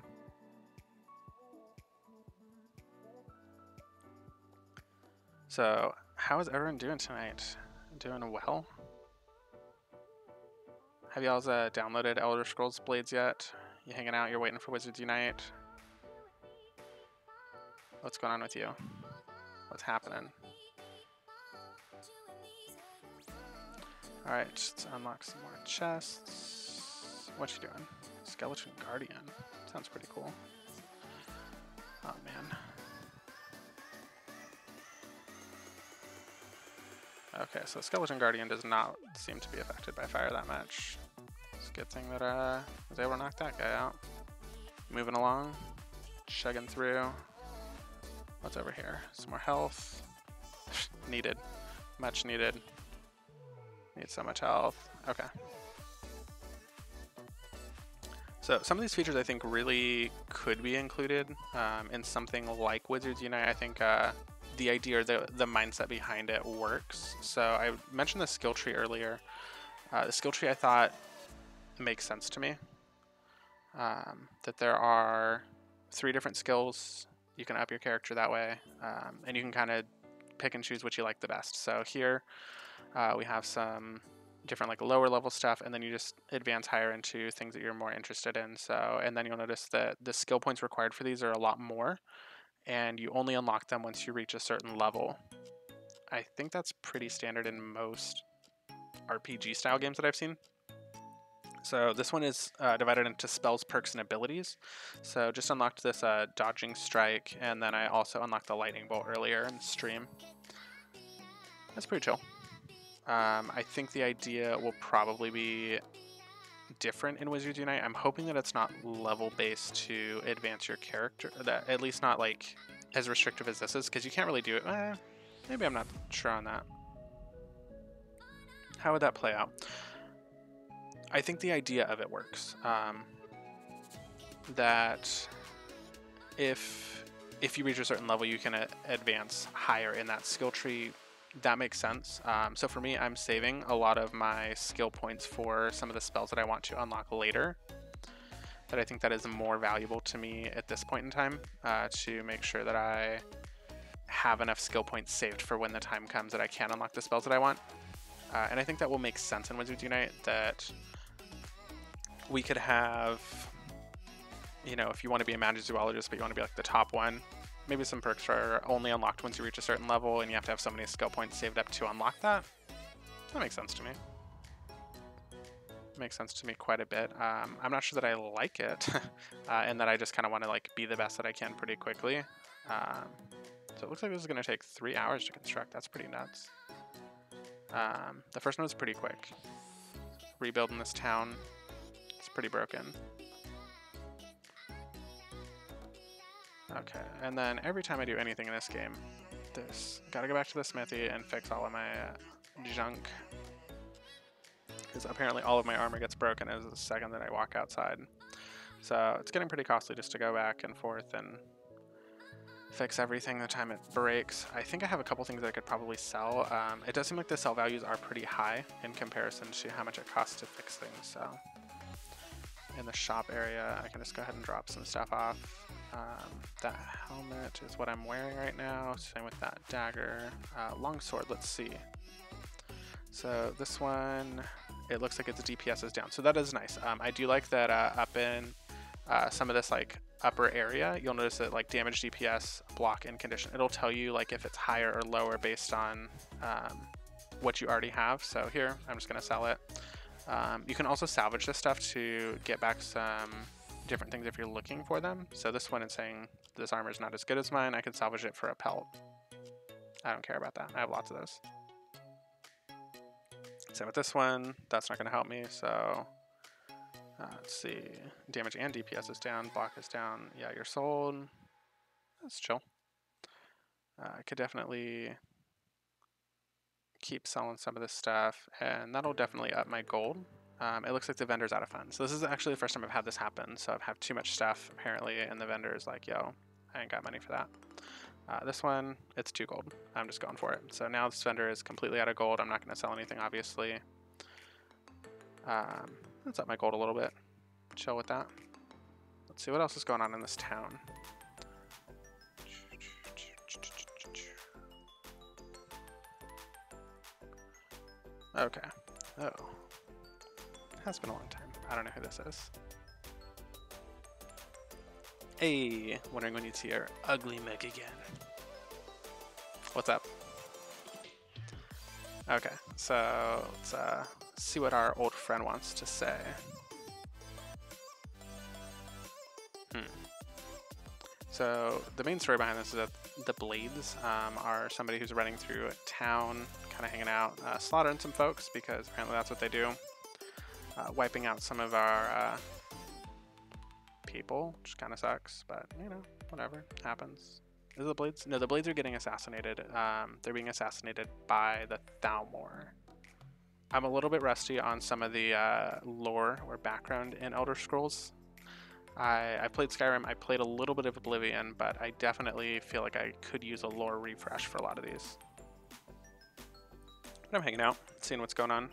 So, how is everyone doing tonight? Doing well? Have y'all downloaded Elder Scrolls Blades yet? You hanging out? You're waiting for Wizards Unite? What's going on with you? What's happening? Alright, let's unlock some more chests. What you doing? Skeleton Guardian. Sounds pretty cool. Oh man. Okay, so Skeleton Guardian does not seem to be affected by fire that much. It's a good thing that I was able to knock that guy out. Moving along, chugging through. What's over here? Some more health. Needed. Much needed. Need so much health. Okay. So some of these features I think really could be included in something like Wizards Unite. I think the idea or the mindset behind it works. So I mentioned the skill tree earlier. The skill tree I thought makes sense to me. That there are 3 different skills. You can up your character that way, and you can kind of pick and choose what you like the best. So here we have some different like lower level stuff, and then you just advance higher into things that you're more interested in. So, and then you'll notice that the skill points required for these are a lot more, and you only unlock them once you reach a certain level. I think that's pretty standard in most RPG style games that I've seen. So this one is divided into spells, perks, and abilities. So just unlocked this dodging strike, and then I also unlocked the lightning bolt earlier in stream. That's pretty chill. I think the idea will probably be different in Wizards Unite. I'm hoping that it's not level based to advance your character, that at least not like as restrictive as this is, because you can't really do it. Maybe I'm not sure on that. How would that play out? I think the idea of it works. That if you reach a certain level, you can advance higher in that skill tree. That makes sense. So for me, I'm saving a lot of my skill points for some of the spells that I want to unlock later. That I think that is more valuable to me at this point in time, to make sure that I have enough skill points saved for when the time comes that I can unlock the spells that I want. And I think that will make sense in Wizards Unite, that we could have, you know, if you want to be a magizoologist but you want to be like the top one, maybe some perks are only unlocked once you reach a certain level and you have to have so many skill points saved up to unlock that. That makes sense to me. Makes sense to me quite a bit. I'm not sure that I like it, and that I just kind of want to like be the best that I can pretty quickly. So it looks like this is going to take 3 hours to construct. That's pretty nuts. The first one was pretty quick. Rebuilding this town. It's pretty broken. Okay, and then every time I do anything in this game, gotta go back to the smithy and fix all of my junk. Because apparently all of my armor gets broken as the second that I walk outside. So it's getting pretty costly just to go back and forth and fix everything the time it breaks. I think I have a couple things that I could probably sell. It does seem like the sell values are pretty high in comparison to how much it costs to fix things. So in the shop area, I can just go ahead and drop some stuff off. That helmet is what I'm wearing right now. Same with that dagger. Longsword, let's see. So this one, it looks like its DPS is down. So that is nice. I do like that up in some of this like upper area, you'll notice that like damage, DPS, block, and condition. It'll tell you like if it's higher or lower based on what you already have. So here, I'm just gonna sell it. You can also salvage this stuff to get back some different things if you're looking for them. So this one is saying this armor is not as good as mine. I can salvage it for a pelt. I don't care about that. I have lots of those. Same with this one. That's not going to help me. So let's see. Damage and DPS is down. Block is down. Yeah, you're sold. That's chill. I could definitely keep selling some of this stuff, and that'll definitely up my gold. It looks like the vendor's out of funds. So this is actually the first time I've had this happen. So I've had too much stuff apparently, and the vendor's like, yo, I ain't got money for that. This one, it's 2 gold. I'm just going for it. So now this vendor is completely out of gold. I'm not going to sell anything, obviously. Let's up my gold a little bit. Chill with that. Let's see what else is going on in this town. Okay. Oh. It has been a long time. I don't know who this is. Hey, wondering when you'd see our ugly mech again. What's up? Okay, so let's see what our old friend wants to say. So the main story behind this is that the Blades are somebody who's running through a town, kind of hanging out, slaughtering some folks because apparently that's what they do. Wiping out some of our people, which kind of sucks, but you know, whatever, happens. Is it the Blades? No, the Blades are getting assassinated. They're being assassinated by the Thalmor. I'm a little bit rusty on some of the lore or background in Elder Scrolls. I played Skyrim, I played a little bit of Oblivion, but I definitely feel like I could use a lore refresh for a lot of these. But I'm hanging out, seeing what's going on.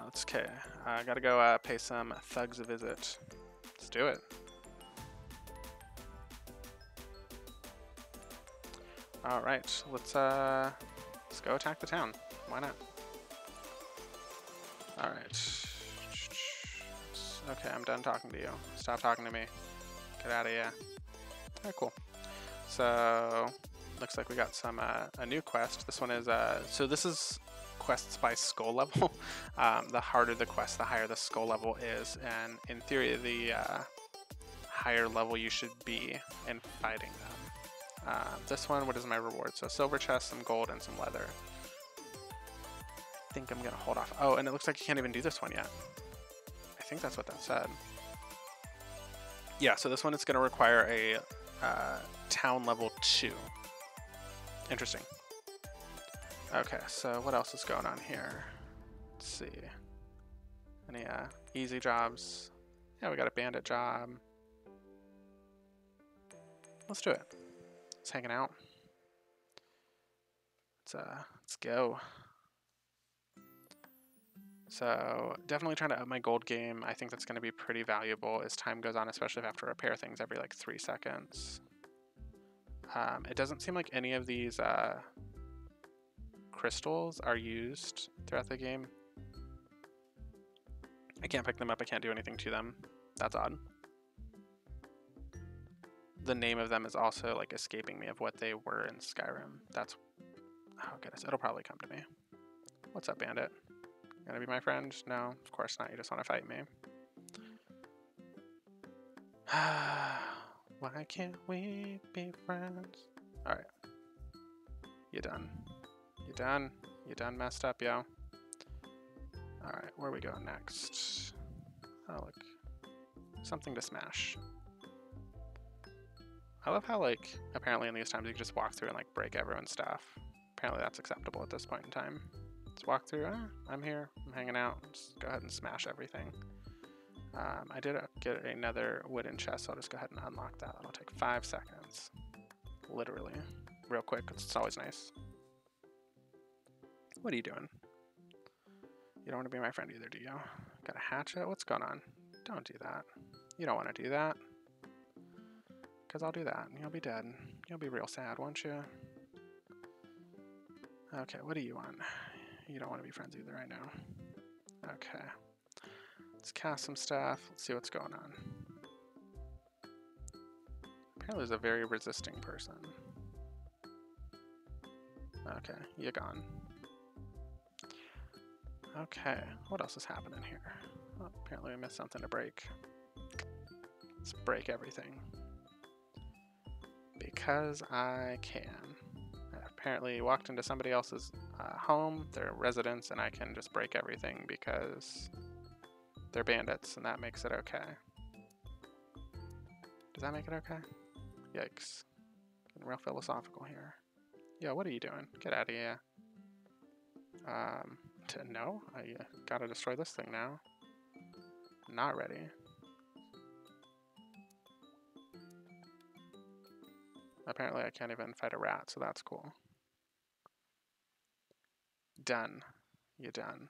Let's okay. I gotta go pay some thugs a visit. Let's do it. All right, let's go attack the town. Why not? All right. Okay, I'm done talking to you. Stop talking to me. Get out of here. All right, cool. So looks like we got some a new quest. This one is so this is quests by skull level. The harder the quest, the higher the skull level is, and in theory, the higher level you should be in fighting them. This one, what is my reward? So silver chest, some gold, and some leather. I think I'm gonna hold off. Oh, and it looks like you can't even do this one yet. I think that's what that said. Yeah, so this one is gonna require a town level 2. Interesting. Okay, so what else is going on here? Let's see. Any easy jobs? Yeah, we got a bandit job. Let's do it. It's hanging out. Let's go. So definitely trying to up my gold game. I think that's going to be pretty valuable as time goes on, especially if I have to repair things every like 3 seconds. It doesn't seem like any of these crystals are used throughout the game. I can't pick them up. I can't do anything to them. That's odd. The name of them is also like escaping me of what they were in Skyrim. That's, oh goodness, it'll probably come to me. What's up, bandit? You gonna be my friend? No, of course not. You just want to fight me. Why can't we be friends? All right. You done? You done? You done messed up, yo? All right, where are we going next? Oh, look. Something to smash. I love how, like, apparently in these times you can just walk through and, like, break everyone's stuff. Apparently that's acceptable at this point in time. Let's walk through. I'm here. I'm hanging out. Just go ahead and smash everything. I did get another wooden chest, so I'll just go ahead and unlock that. That'll take 5 seconds. Literally. Real quick. It's always nice. What are you doing? You don't want to be my friend either, do you? Got a hatchet? What's going on? Don't do that. You don't want to do that. Because I'll do that, and you'll be dead. You'll be real sad, won't you? Okay, what do you want? You don't want to be friends either, I know. Okay. Let's cast some stuff. Let's see what's going on. Apparently there's a very resisting person. Okay, you're gone. Okay, what else is happening here? Oh, apparently we missed something to break. Let's break everything. Because I can. I apparently walked into somebody else's home, their residence, and I can just break everything because they're bandits, and that makes it okay. Does that make it okay? Yikes. Getting real philosophical here. Yo, what are you doing? Get out of here. No, I gotta destroy this thing now. Not ready. Apparently I can't even fight a rat, so that's cool. Done. You're done.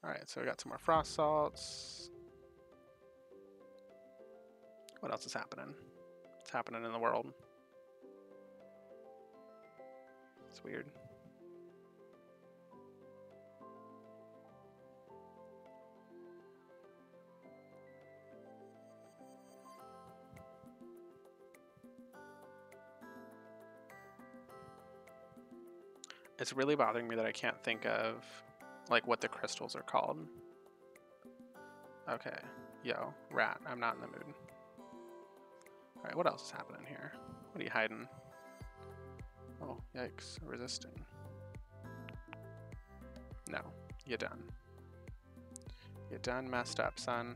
Alright, so we got some more frost salts. What else is happening? What's happening in the world? It's weird. It's really bothering me that I can't think of like what the crystals are called. Okay. Yo, rat, I'm not in the mood. Alright, what else is happening here? What are you hiding? Oh, yikes. Resisting. No, you're done. You done messed up, son.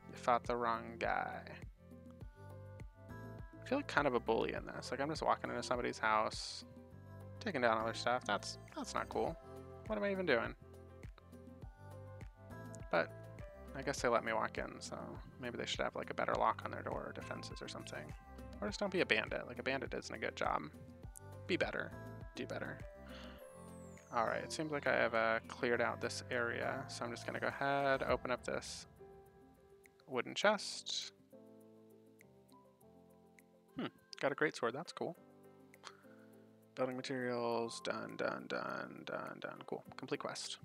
You fought the wrong guy. I feel like kind of a bully in this. Like I'm just walking into somebody's house, taking down all their stuff. That's not cool. What am I even doing? But I guess they let me walk in, so maybe they should have like a better lock on their door or defenses or something. Or just don't be a bandit. Like a bandit isn't a good job. Be better. Do better. Alright, it seems like I have cleared out this area, so I'm just going to go ahead, open up this wooden chest. Got a great sword, that's cool. Building materials, done. Cool, complete quest.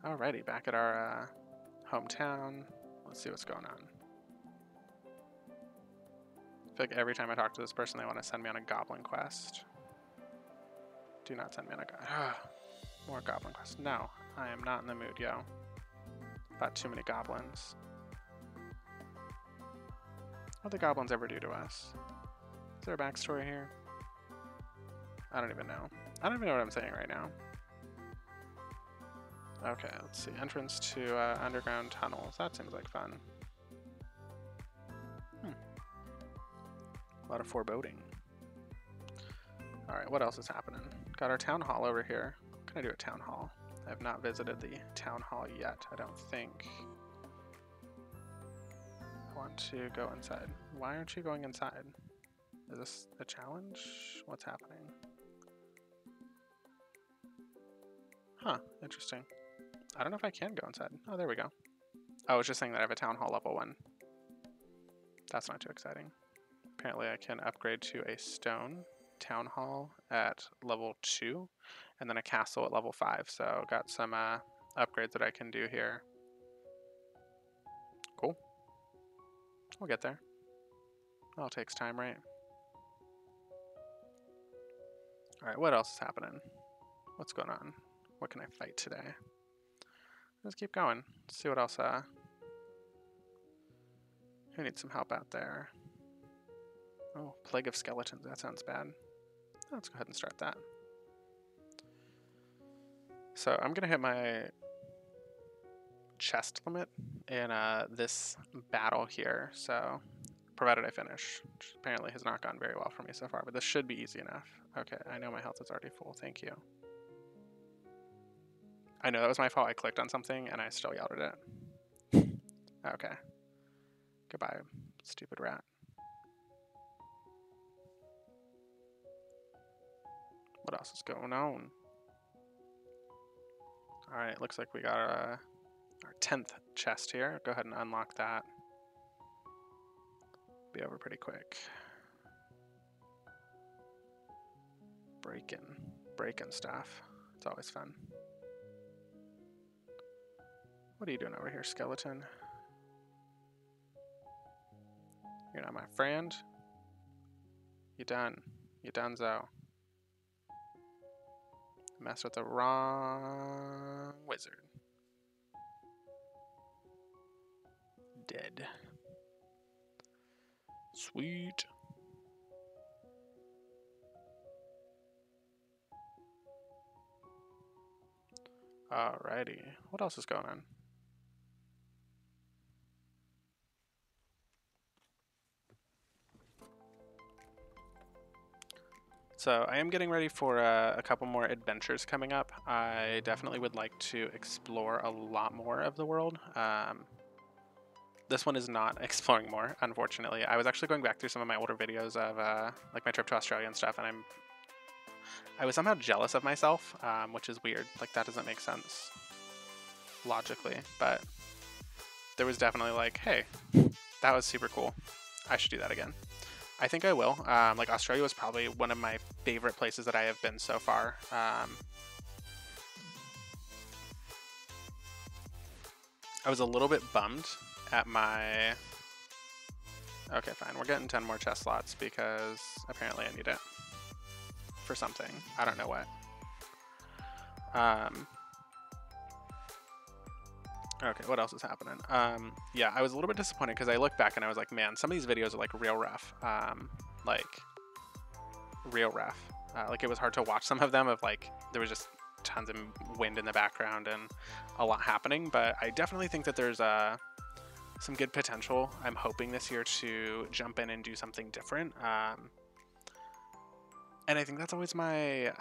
Alrighty, back at our hometown. Let's see what's going on. I feel like every time I talk to this person, they want to send me on a goblin quest. Do not send me on a more goblin quest. No, I am not in the mood, yo. Fought too many goblins. What do the goblins ever do to us? Is there a backstory here? I don't even know. I don't even know what I'm saying right now. Okay, let's see. Entrance to underground tunnels. That seems like fun. A lot of foreboding. Alright, what else is happening? Got our town hall over here. What can I do at town hall? I have not visited the town hall yet, I don't think. I want to go inside. Why aren't you going inside? Is this a challenge? What's happening? Huh, interesting. I don't know if I can go inside. Oh, there we go. I was just saying that I have a town hall level 1. That's not too exciting. Apparently I can upgrade to a stone town hall at level 2 and then a castle at level 5. So got some upgrades that I can do here. Cool. We'll get there. It all takes time, right? Alright, what else is happening? What's going on? What can I fight today? Let's keep going. Let's see what else. Who needs some help out there? Oh, Plague of Skeletons. That sounds bad. Let's go ahead and start that. So I'm going to hit my chest limit in this battle here. So provided I finish, which apparently has not gone very well for me so far, but this should be easy enough. Okay, I know my health is already full. Thank you. I know that was my fault. I clicked on something and I still yelled at it. Okay. Goodbye, stupid rat. What else is going on? Alright, looks like we got our 10th chest here. Go ahead and unlock that. Be over pretty quick. breaking stuff. It's always fun. What are you doing over here, skeleton? You're not my friend. You done. You donezo. Messed with the wrong wizard. Dead. Sweet. Alrighty. What else is going on? So I am getting ready for a couple more adventures coming up. I definitely would like to explore a lot more of the world. This one is not exploring more, unfortunately. I was actually going back through some of my older videos of like my trip to Australia and stuff, and I was somehow jealous of myself, which is weird. Like, that doesn't make sense logically, but there was definitely like, hey, that was super cool. I should do that again. I think I will. Like, Australia was probably one of my favorite places that I have been so far. I was a little bit bummed at my... Okay, fine. We're getting 10 more chest slots because apparently I need it for something. I don't know what. Okay, what else is happening? Yeah, I was a little bit disappointed because I looked back and I was like, man, some of these videos are like real rough. Like, real rough. Like, it was hard to watch some of them of like, there was just tons of wind in the background and a lot happening, but I definitely think that there's some good potential. I'm hoping this year to jump in and do something different. And I think that's always my...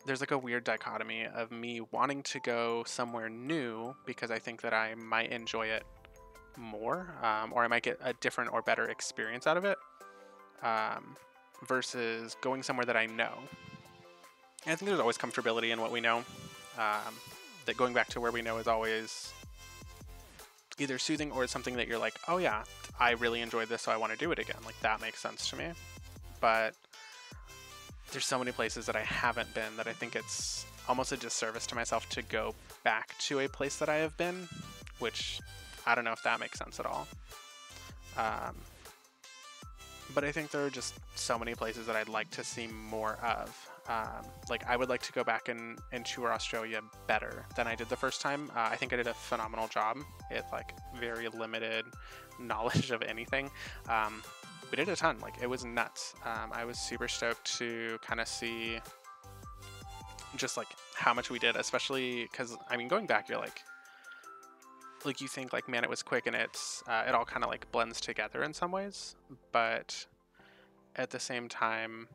There's like a weird dichotomy of me wanting to go somewhere new because I think that I might enjoy it more, or I might get a different or better experience out of it, versus going somewhere that I know. And I think there's always comfortability in what we know. That going back to where we know is always either soothing or it's something that you're like, oh yeah, I really enjoyed this, so I want to do it again. Like, that makes sense to me. But there's so many places that I haven't been that I think it's almost a disservice to myself to go back to a place that I have been, which I don't know if that makes sense at all. But I think there are just so many places that I'd like to see more of. Like, I would like to go back and tour Australia better than I did the first time. I think I did a phenomenal job. It's like very limited knowledge of anything. We did a ton. Like, it was nuts. I was super stoked to kind of see just like how much we did, especially because, I mean, going back, you're like you think like, man, it was quick, and it's it all kind of like blends together in some ways, but at the same time,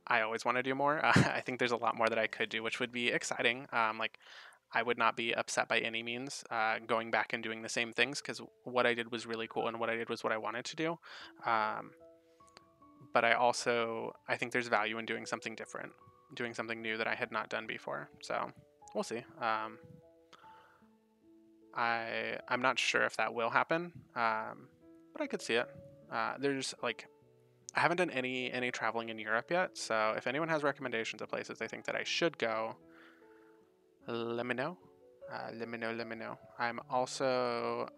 I always want to do more. I think there's a lot more that I could do, which would be exciting. Like, I would not be upset by any means going back and doing the same things, because what I did was really cool, and what I did was what I wanted to do. But I think there's value in doing something different, doing something new that I had not done before. So we'll see. I'm not sure if that will happen, but I could see it. There's like, I haven't done any traveling in Europe yet, so if anyone has recommendations of places they think that I should go, let me know. Let me know. I'm also...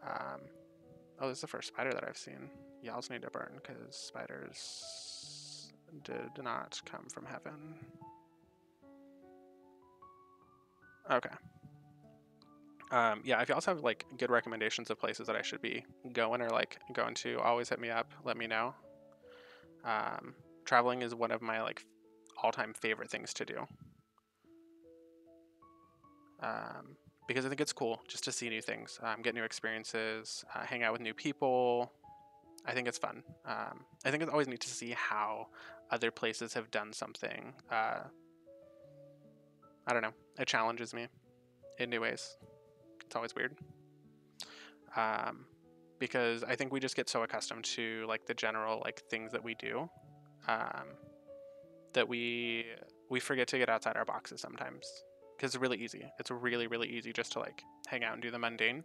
oh, this is the first spider that I've seen. Y'all's need to burn, because spiders did not come from heaven. Okay. Yeah, if you also have like good recommendations of places that I should be going or like going to, always hit me up. Let me know. Traveling is one of my like all-time favorite things to do. Because I think it's cool just to see new things, get new experiences, hang out with new people. I think it's fun. I think it's always neat to see how other places have done something. I don't know. It challenges me in new ways. It's always weird. Because I think we just get so accustomed to like the general like things that we do, that we forget to get outside our boxes sometimes. Because it's really easy. It's really, really easy just to like hang out and do the mundane.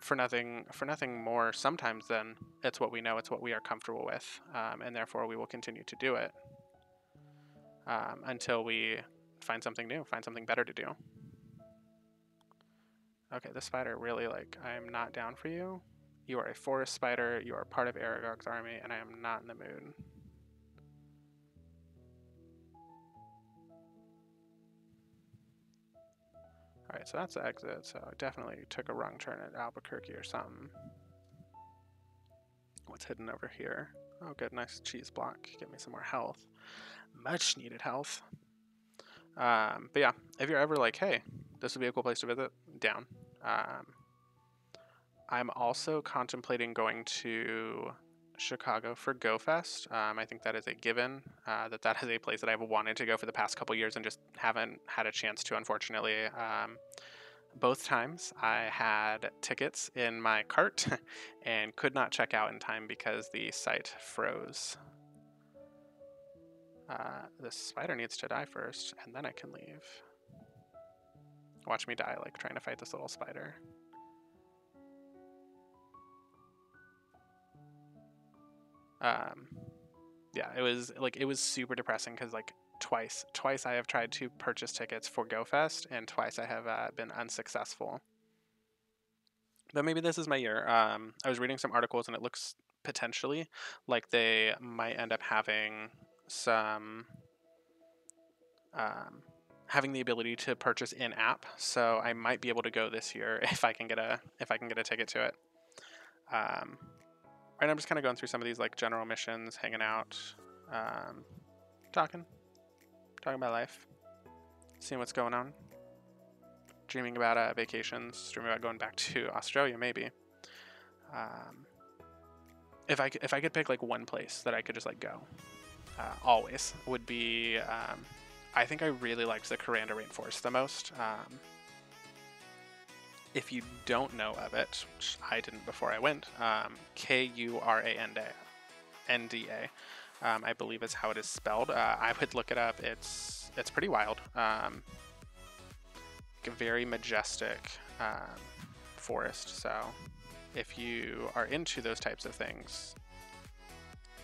for nothing more sometimes than it's what we know, it's what we are comfortable with, and therefore we will continue to do it until we find something new, find something better to do. Okay, this spider really, like, I am not down for you. You are a forest spider, you are part of Aragog's army, and I am not in the mood. Alright, so that's the exit, so I definitely took a wrong turn at Albuquerque or something. What's hidden over here? Oh good, nice cheese block. Give me some more health. Much needed health. But yeah, if you're ever like, hey, this would be a cool place to visit, down. I'm also contemplating going to Chicago for GoFest. I think that is a given, that is a place that I've wanted to go for the past couple years and just haven't had a chance to, unfortunately. Both times I had tickets in my cart and could not check out in time because the site froze. The spider needs to die first, and then I can leave. Watch me die, like, trying to fight this little spider. Yeah, it was super depressing because, like, twice I have tried to purchase tickets for GoFest, and twice I have been unsuccessful. But maybe this is my year. I was reading some articles, and it looks potentially like they might end up having some having the ability to purchase in app. So I might be able to go this year if I can get a ticket to it. Right, I'm just kind of going through some of these like general missions, hanging out, talking about life, seeing what's going on, dreaming about vacations, dreaming about going back to Australia maybe. If I could pick like one place that I could just like go, always would be. I think I really liked the Kuranda Rainforest the most. If you don't know of it, which I didn't before I went, Kuranda, I believe is how it is spelled. I would look it up. It's pretty wild. A very majestic forest. So if you are into those types of things,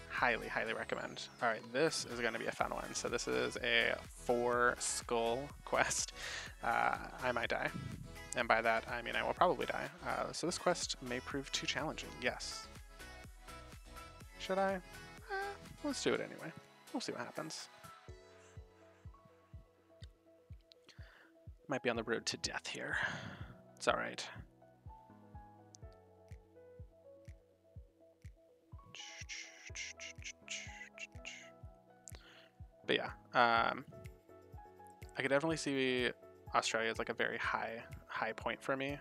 highly recommend. All right, this is going to be a fun one. So this is a 4 skull quest. I might die. And by that, I mean I will probably die. So this quest may prove too challenging. Yes. Should I? Let's do it anyway. We'll see what happens. Might be on the road to death here. It's all right. But yeah, I could definitely see Australia as like a very high point for me.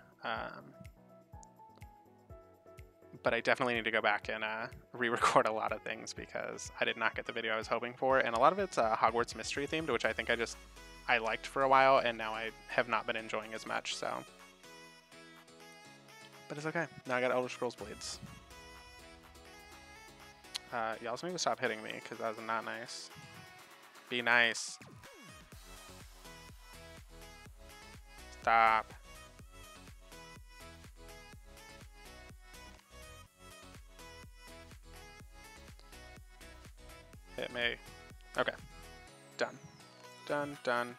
But I definitely need to go back and re-record a lot of things because I did not get the video I was hoping for, and a lot of it's Hogwarts mystery themed, which I think I liked for a while, and now I have not been enjoying as much. So, but it's okay. Now I got Elder Scrolls Blades. Y'all just need to stop hitting me because that was not nice. Be nice. Stop. Hit me. Okay. Done. Done.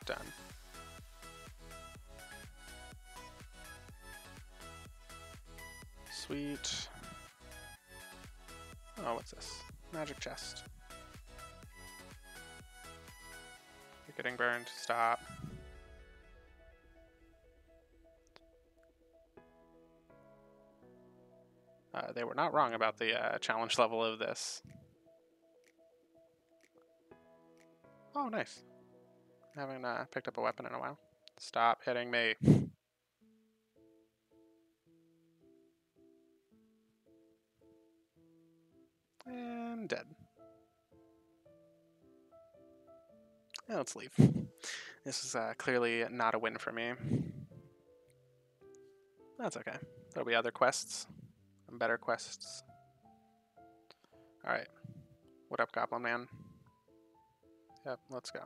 Sweet. Oh, what's this? Magic chest. You're getting burned. Stop. They were not wrong about the challenge level of this. Oh, nice. I haven't picked up a weapon in a while. Stop hitting me. And dead. Yeah, let's leave. This is clearly not a win for me. That's okay. There'll be other quests. And better quests. Alright. What up, Goblin Man? Yep, let's go.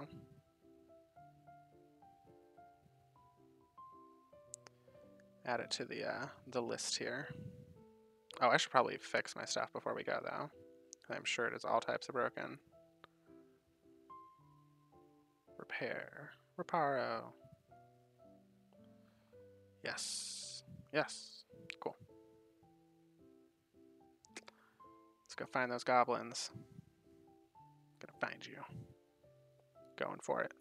Add it to the list here. Oh, I should probably fix my stuff before we go, though. I'm sure it is all types of broken. Repair. Reparo. Yes. Yes. Cool. Let's go find those goblins. Gonna find you. Going for it.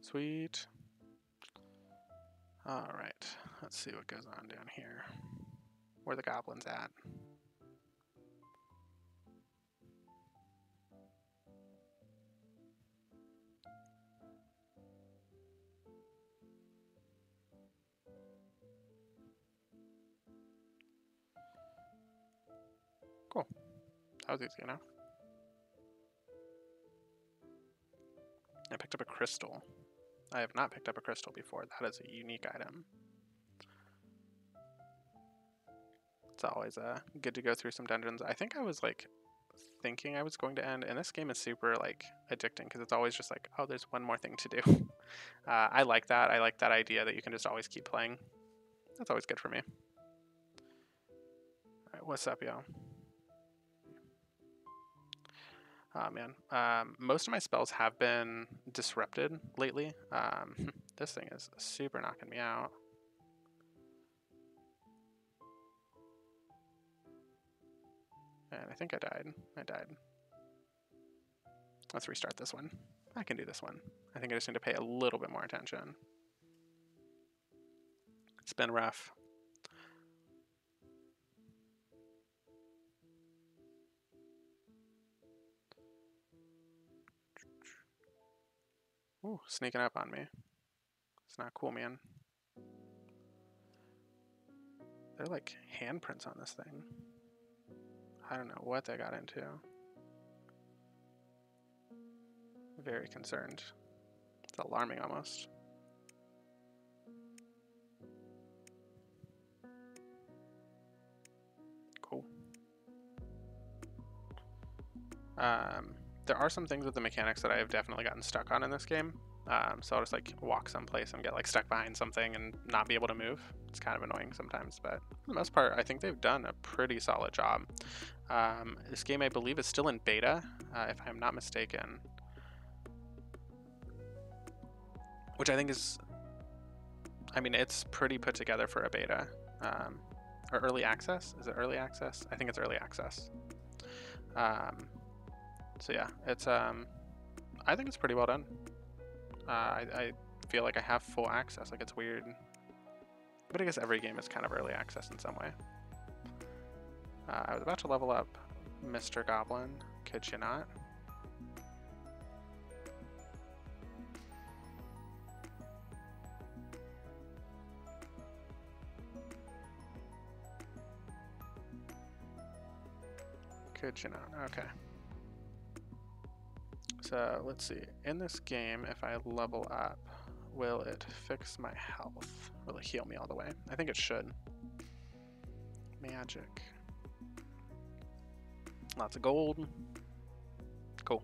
Sweet. Alright. Let's see what goes on down here. Where the goblins at? Cool. That was easy enough. I picked up a crystal. I have not picked up a crystal before. That is a unique item. It's always good to go through some dungeons. I think I was like thinking I was going to end, and this game is super like addicting because it's always just like, oh, there's one more thing to do. I like that. I like that idea that you can just always keep playing. That's always good for me. All right, what's up, y'all? Oh man, most of my spells have been disrupted lately. This thing is super knocking me out. And I think I died. I died. Let's restart this one. I can do this one. I think I just need to pay a little bit more attention. It's been rough. Ooh, sneaking up on me. It's not cool, man. They're like handprints on this thing. I don't know what they got into. Very concerned. It's alarming almost. Cool. There are some things with the mechanics that I have definitely gotten stuck on in this game. So I'll just like walk someplace and get like stuck behind something and not be able to move. It's kind of annoying sometimes, but for the most part, I think they've done a pretty solid job. This game, I believe, is still in beta, if I'm not mistaken. Which I think is, I mean, it's pretty put together for a beta. Or early access? Is it early access? I think it's early access. So yeah, it's I think it's pretty well done. I feel like I have full access. Like, it's weird, but I guess every game is kind of early access in some way. I was about to level up Mr. Goblin. Could you not? Could you not? Okay. So let's see. In this game, if I level up, will it fix my health? Will it heal me all the way? I think it should. Magic. Lots of gold. Cool.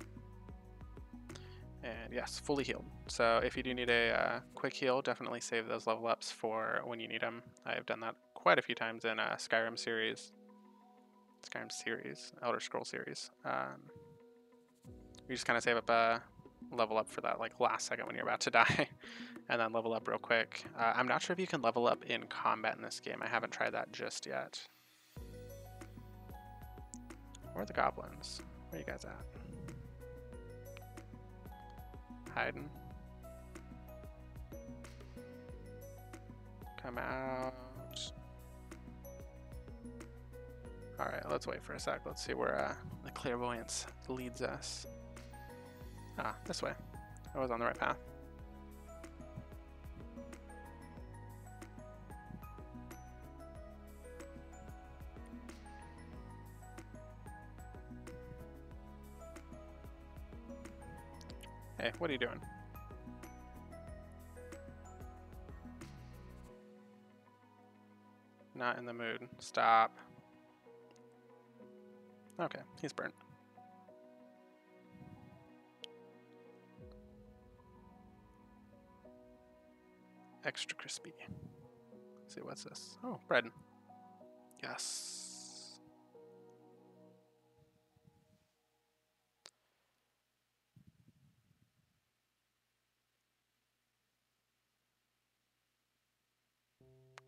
And yes, fully healed. So if you do need a quick heal, definitely save those level ups for when you need them. I've done that quite a few times in Skyrim series. Elder Scroll series. You just kind of save up a level up for that like last second when you're about to die, and then level up real quick. I'm not sure if you can level up in combat in this game. I haven't tried that just yet. Where are the goblins? Where are you guys at? Hiding. Come out. Alright, let's wait for a sec. Let's see where the clairvoyance leads us. Ah, this way. I was on the right path. Hey, what are you doing? Not in the mood. Stop. Okay, he's burnt. extra crispy. Let's see, what's this? Oh, bread. Yes.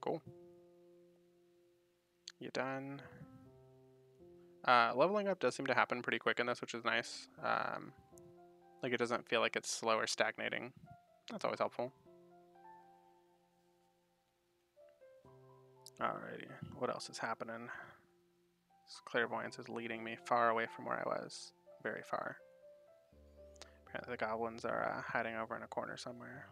Cool. You done? Leveling up does seem to happen pretty quick in this, which is nice. Like it doesn't feel like it's slow or stagnating. That's always helpful. Alrighty, what else is happening? This clairvoyance is leading me far away from where I was. Very far. Apparently the goblins are hiding over in a corner somewhere.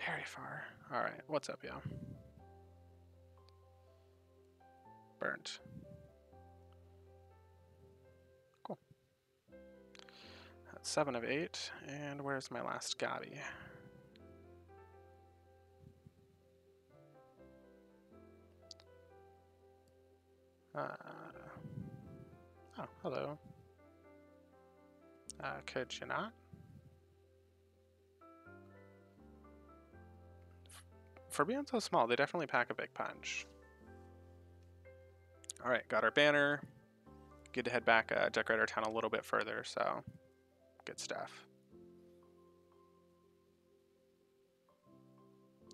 Very far. Alright, what's up, yo? Burnt. Cool. That's 7 of 8. And where's my last gobby? Oh, hello. Could you not? For being so small, they definitely pack a big punch. Alright, got our banner. Good to head back, decorate our town a little bit further, so good stuff.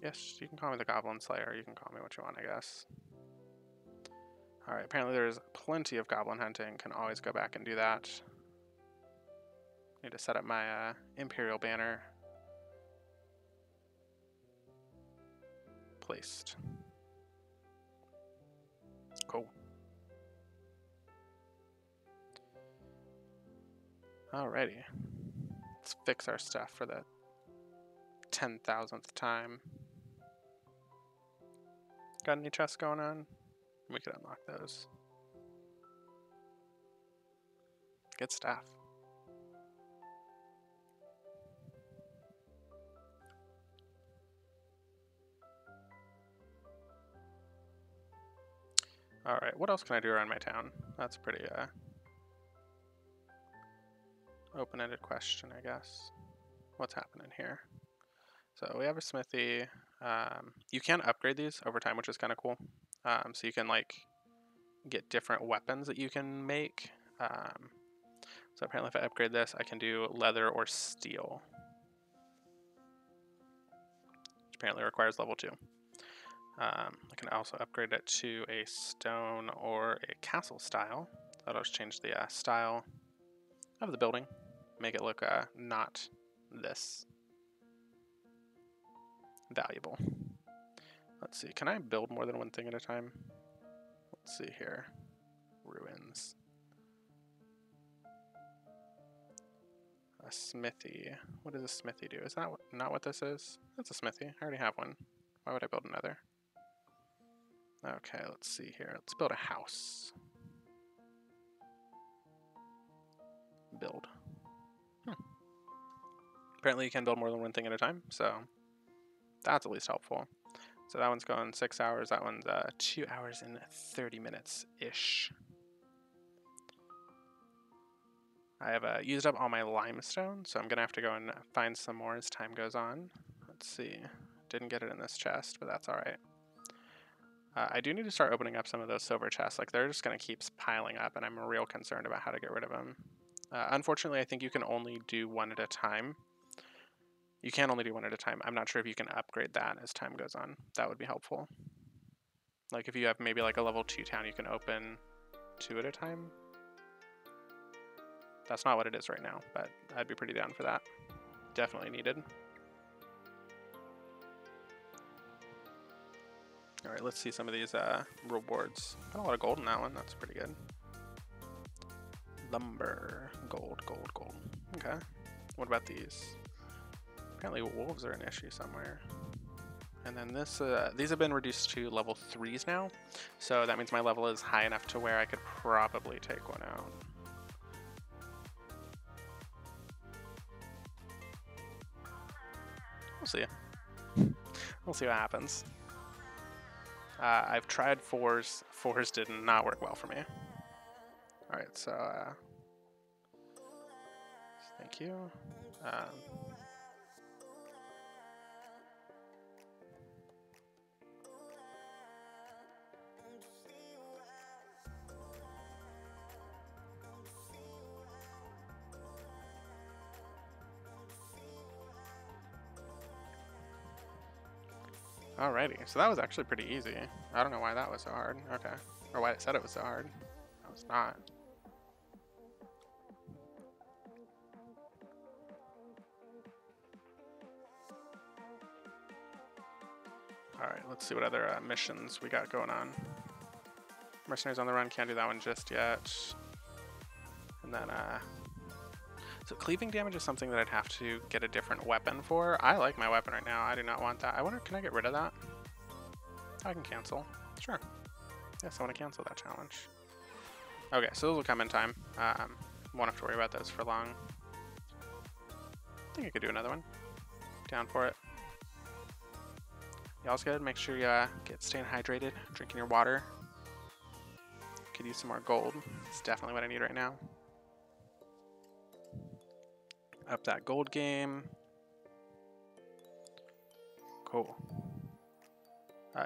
Yes, you can call me the Goblin Slayer. You can call me what you want, I guess. Alright, apparently there's plenty of goblin hunting. Can always go back and do that. Need to set up my Imperial banner. Placed. Cool. Alrighty. Let's fix our stuff for the 10,000th time. Got any chests going on? We could unlock those. Good stuff. Alright, what else can I do around my town? That's a pretty open-ended question, I guess. What's happening here? So we have a smithy. You can upgrade these over time, which is kind of cool. So you can like get different weapons that you can make. So apparently if I upgrade this, I can do leather or steel. Which apparently requires level 2. I can also upgrade it to a stone or a castle style. That'll just change the style of the building. Make it look not this valuable. Let's see, can I build more than one thing at a time? Let's see here. Ruins. A smithy. What does a smithy do? Is that not what this is? That's a smithy. I already have one. Why would I build another? Okay, let's see here. Let's build a house. Build. Apparently you can build more than one thing at a time, so that's at least helpful. So that one's going 6 hours. That one's 2 hours and 30 minutes-ish. I have used up all my limestone, so I'm going to have to go and find some more as time goes on. Let's see. Didn't get it in this chest, but that's alright. I do need to start opening up some of those silver chests. Like, they're just going to keep piling up, and I'm real concerned about how to get rid of them. Unfortunately, I think you can only do one at a time. You can only do one at a time. I'm not sure if you can upgrade that as time goes on. That would be helpful. Like, if you have maybe like a level 2 town, you can open 2 at a time. That's not what it is right now, but I'd be pretty down for that. Definitely needed. Alright, let's see some of these rewards. Got a lot of gold in that one, that's pretty good. Lumber. Gold, gold, gold. Okay. What about these? Apparently wolves are an issue somewhere. And then this, these have been reduced to level 3s now, so that means my level is high enough to where I could probably take one out. We'll see. We'll see what happens. I've tried 4s. 4s did not work well for me. Alright, so, thank you. Alrighty, so that was actually pretty easy. I don't know why that was so hard. Okay. Or why it said it was so hard. It was not. Alright, let's see what other missions we got going on. Mercenaries on the Run, can't do that one just yet. And then, so cleaving damage is something that I'd have to get a different weapon for. I like my weapon right now. I do not want that. I wonder, can I get rid of that? I can cancel. Sure. Yes, I want to cancel that challenge. Okay, so those will come in time. Won't have to worry about those for long. I think I could do another one. Down for it. Y'all's good. Make sure you staying hydrated, drinking your water. Could use some more gold. It's definitely what I need right now. Up that gold game. Cool.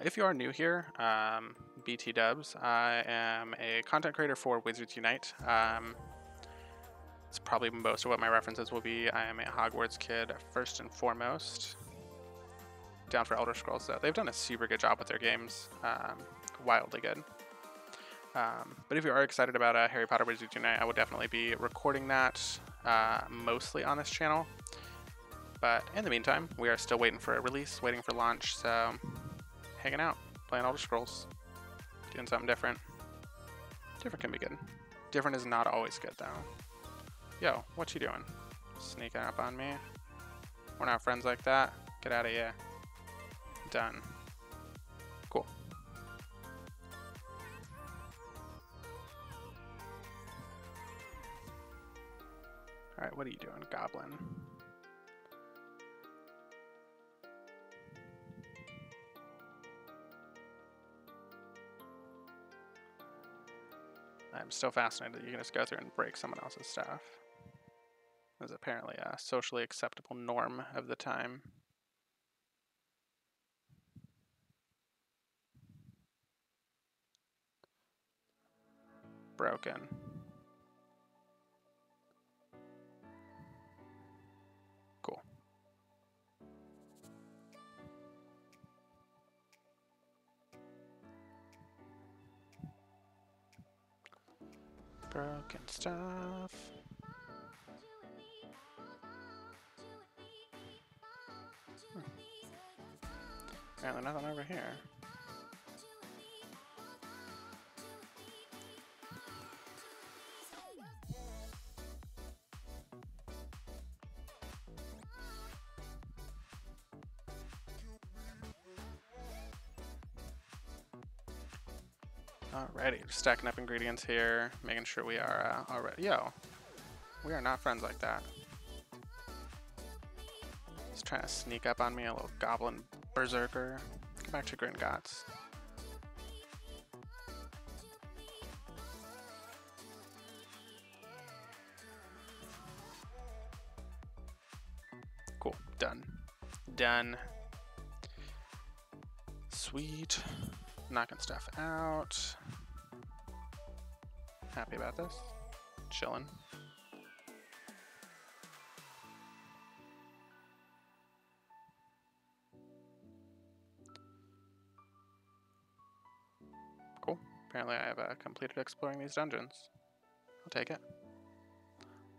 If you are new here, BT Dubs, I am a content creator for Wizards Unite. It's probably most of what my references will be. I am a Hogwarts kid first and foremost. Down for Elder Scrolls though. They've done a super good job with their games. Wildly good. But if you are excited about Harry Potter Wizards Unite, I will definitely be recording that mostly on this channel. But in the meantime, we are still waiting for a release, waiting for launch, so hanging out, playing Elder Scrolls, doing something different. Different can be good. Different is not always good though. Yo, what you doing? Sneaking up on me? We're not friends like that. Get out of here. Done. Cool. Alright, what are you doing, Goblin? I'm still fascinated that you can just go through and break someone else's stuff. That's apparently a socially acceptable norm of the time. Broken. Cool. Broken stuff. Apparently nothing over here. Alrighty, just stacking up ingredients here, making sure we are already. Yo, we are not friends like that. He's trying to sneak up on me, a little goblin berserker. Go back to Gringotts. Cool, done. Done. Sweet. Knocking stuff out. Happy about this. Chilling. Cool. Apparently I have completed exploring these dungeons. I'll take it.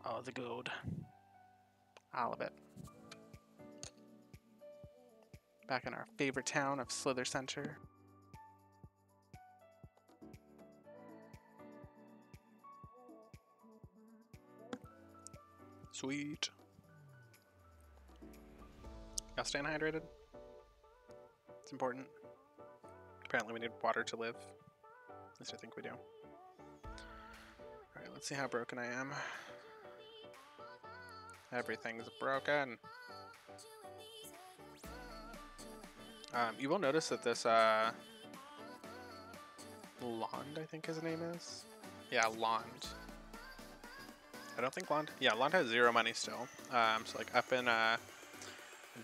All the gold. All of it. Back in our favorite town of Slither Center. Sweet. Y'all staying hydrated? It's important. Apparently we need water to live. At least I think we do. Alright, let's see how broken I am. Everything's broken. You will notice that this, Lond, I think his name is? Yeah, Lond. I don't think Lond, yeah, Lond has 0 money still. So like up in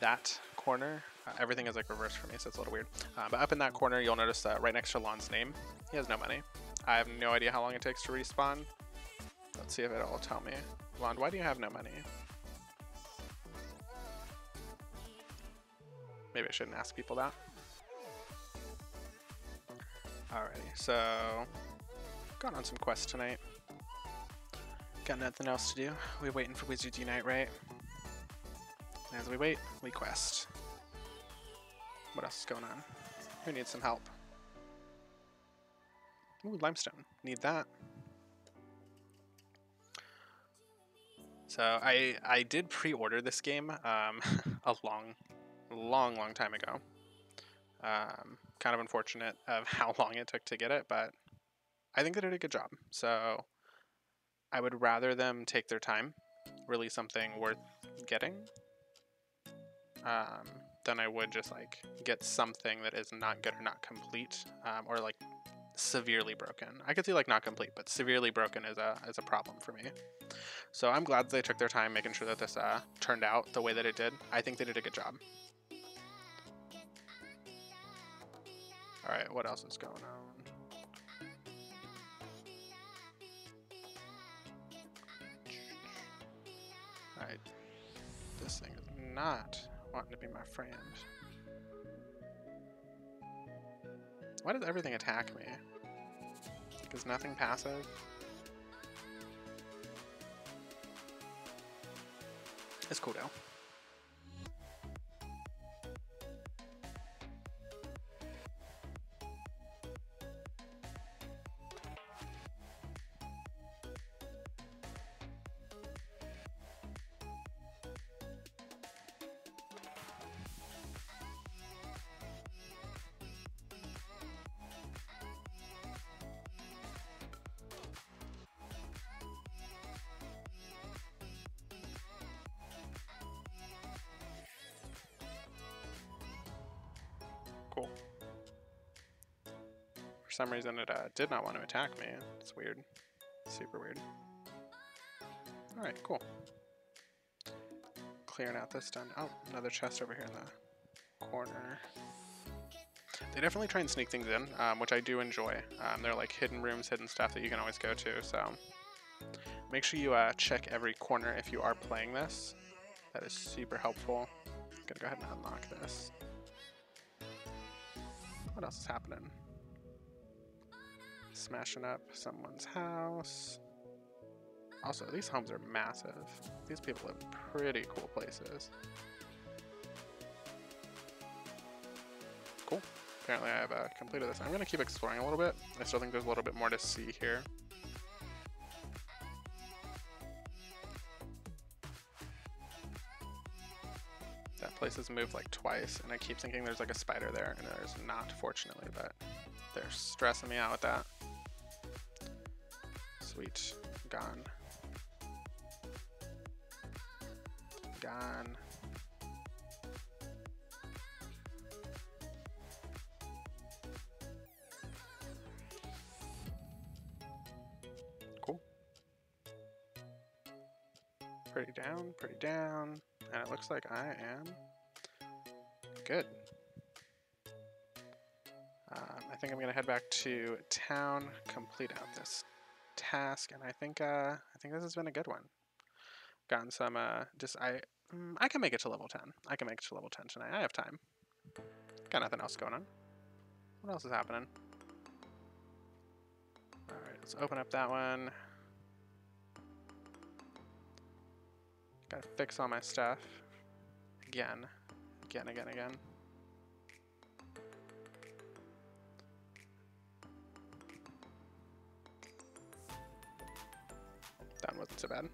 that corner, everything is like reversed for me, so it's a little weird. But up in that corner, you'll notice that right next to Lond's name, he has no money. I have no idea how long it takes to respawn. Let's see if it'll tell me. Lond, why do you have no money? Maybe I shouldn't ask people that. so going on some quests tonight. Got nothing else to do. We're waiting for Wizards Unite, right? As we wait, we quest. What else is going on? Who needs some help? Ooh, limestone. Need that. So I did pre-order this game a long time ago. Kind of unfortunate of how long it took to get it, but I think they did a good job. So I would rather them take their time, release something worth getting, than I would just like get something that is not good or not complete, or like severely broken. I could see like not complete, but severely broken is a problem for me. So I'm glad they took their time making sure that this turned out the way that it did. I think they did a good job. All right, what else is going on? All right, this thing is not wanting to be my friend. Why does everything attack me? Is nothing passive? It's cool though. Cool. For some reason it did not want to attack me. It's weird. Super weird. Alright, cool. Clearing out this done. Oh, another chest over here in the corner. They definitely try and sneak things in, which I do enjoy. They're like hidden rooms, hidden stuff that you can always go to, so make sure you check every corner if you are playing this. That is super helpful. I'm gonna go ahead and unlock this. What else is happening? Smashing up someone's house. Also, these homes are massive. These people live in pretty cool places. Cool. Apparently I have completed this. I'm going to keep exploring a little bit. I still think there's a little bit more to see here. That place has moved like twice, and I keep thinking there's like a spider there, and there's not, fortunately, but they're stressing me out with that. Sweet. Gone. Gone. Cool. Pretty down, and it looks like I am good. I think I'm gonna head back to town, complete out this task, and I think this has been a good one. Gotten some I can make it to level 10. I can make it to level 10 tonight. I have time. Got nothing else going on. What else is happening? Alright, let's open up that one. Gotta fix all my stuff. Again. That wasn't so bad.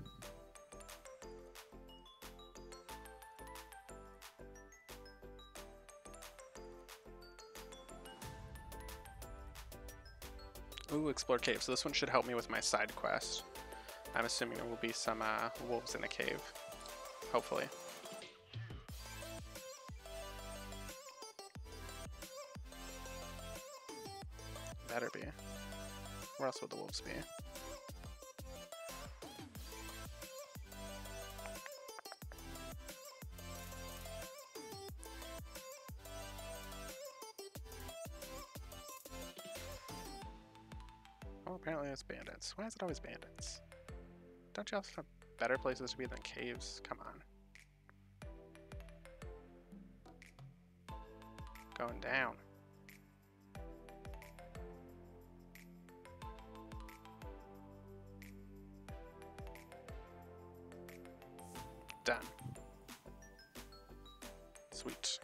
Ooh, explore cave. So this one should help me with my side quest. I'm assuming there will be some wolves in a cave. Hopefully. Better be. Where else would the wolves be? Oh, apparently it's bandits. Why is it always bandits? Don't you also have better places to be than caves? Come on. Going down. Done. Sweet.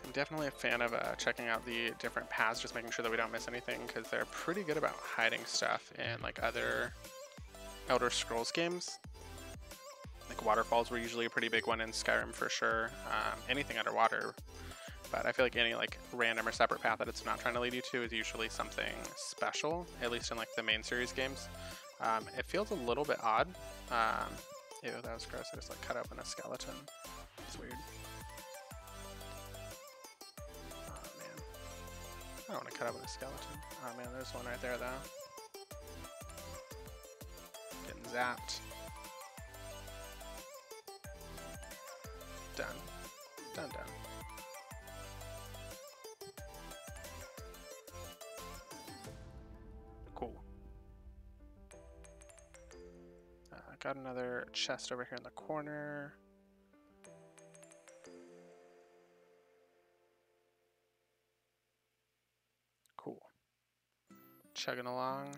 I'm definitely a fan of checking out the different paths, just making sure that we don't miss anything, because they're pretty good about hiding stuff in like other Elder Scrolls games. Like waterfalls were usually a pretty big one in Skyrim for sure. Anything underwater, but I feel like any like random or separate path that it's not trying to lead you to is usually something special, at least in like the main series games. It feels a little bit odd. Ew, that was gross. I just like cut open a skeleton. It's weird. Oh man. I don't want to cut open a skeleton. Oh man, there's one right there though. Getting zapped. Done. Done, done. Cool. Got another chest over here in the corner. Cool. Chugging along.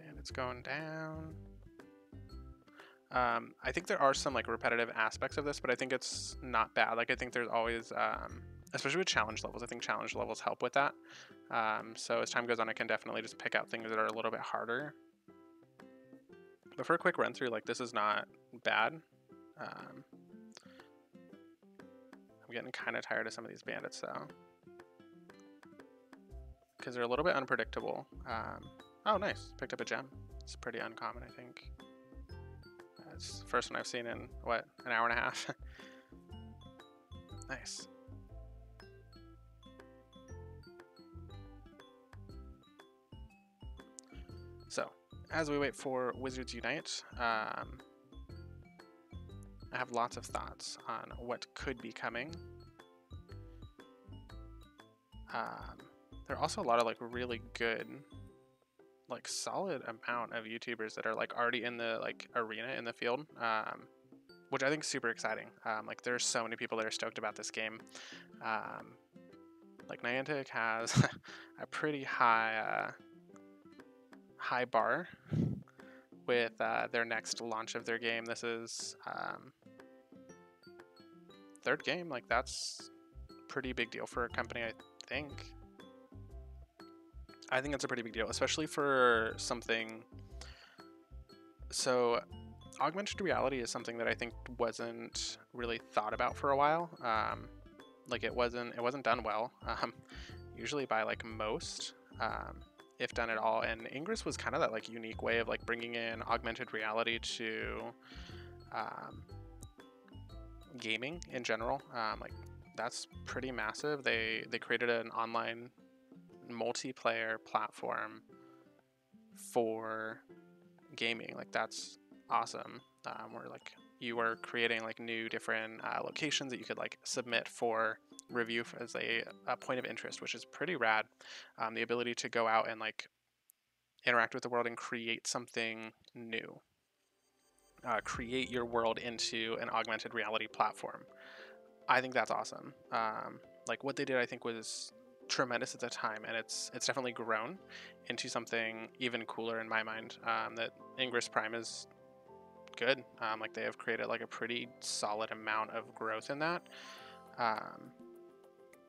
Bandits going down. I think there are some like repetitive aspects of this, but I think it's not bad. Like I think there's always, especially with challenge levels, I think challenge levels help with that. So as time goes on, I can definitely just pick out things that are a little bit harder. But for a quick run through, like this is not bad. I'm getting kind of tired of some of these bandits though, because they're a little bit unpredictable. Oh, nice, picked up a gem. It's pretty uncommon, I think. It's the first one I've seen in, what, an hour and a half? Nice. So, as we wait for Wizards Unite, I have lots of thoughts on what could be coming. There are also a lot of like really good, like solid amount of YouTubers that are like already in the like arena in the field, which I think is super exciting. Like there's so many people that are stoked about this game. Like Niantic has a pretty high bar with their next launch of their game. This is third game. Like that's a pretty big deal for a company, I think. I think it's a pretty big deal, especially for something. So augmented reality is something that I think wasn't really thought about for a while. Like it wasn't done well, usually by like most, if done at all. And Ingress was kind of that like unique way of like bringing in augmented reality to gaming in general. Like that's pretty massive. They created an online multiplayer platform for gaming. Like that's awesome. Where like you were creating like new different locations that you could like submit for review as a point of interest, which is pretty rad. The ability to go out and like interact with the world and create something new, create your world into an augmented reality platform. I think that's awesome. Like what they did, I think was tremendous at the time, and it's definitely grown into something even cooler in my mind. That Ingress Prime is good. Like they have created like a pretty solid amount of growth in that.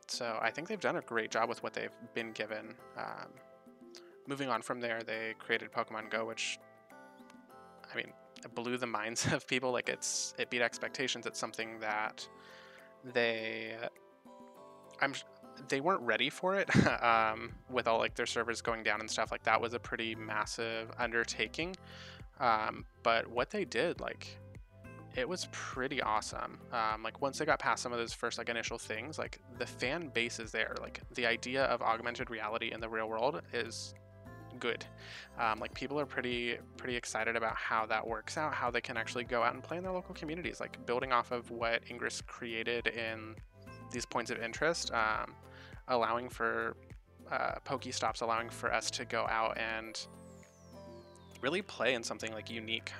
So I think they've done a great job with what they've been given. Moving on from there, they created Pokemon Go, which, I mean, it blew the minds of people. Like it beat expectations. It's something that they weren't ready for it. With all like their servers going down and stuff. Like that was a pretty massive undertaking. But what they did, like, it was pretty awesome. Like once they got past some of those first like initial things, like the fan base is there. Like the idea of augmented reality in the real world is good. Like people are pretty excited about how that works out, how they can actually go out and play in their local communities, like building off of what Ingress created in these points of interest, allowing for Pokestops, allowing for us to go out and really play in something like unique,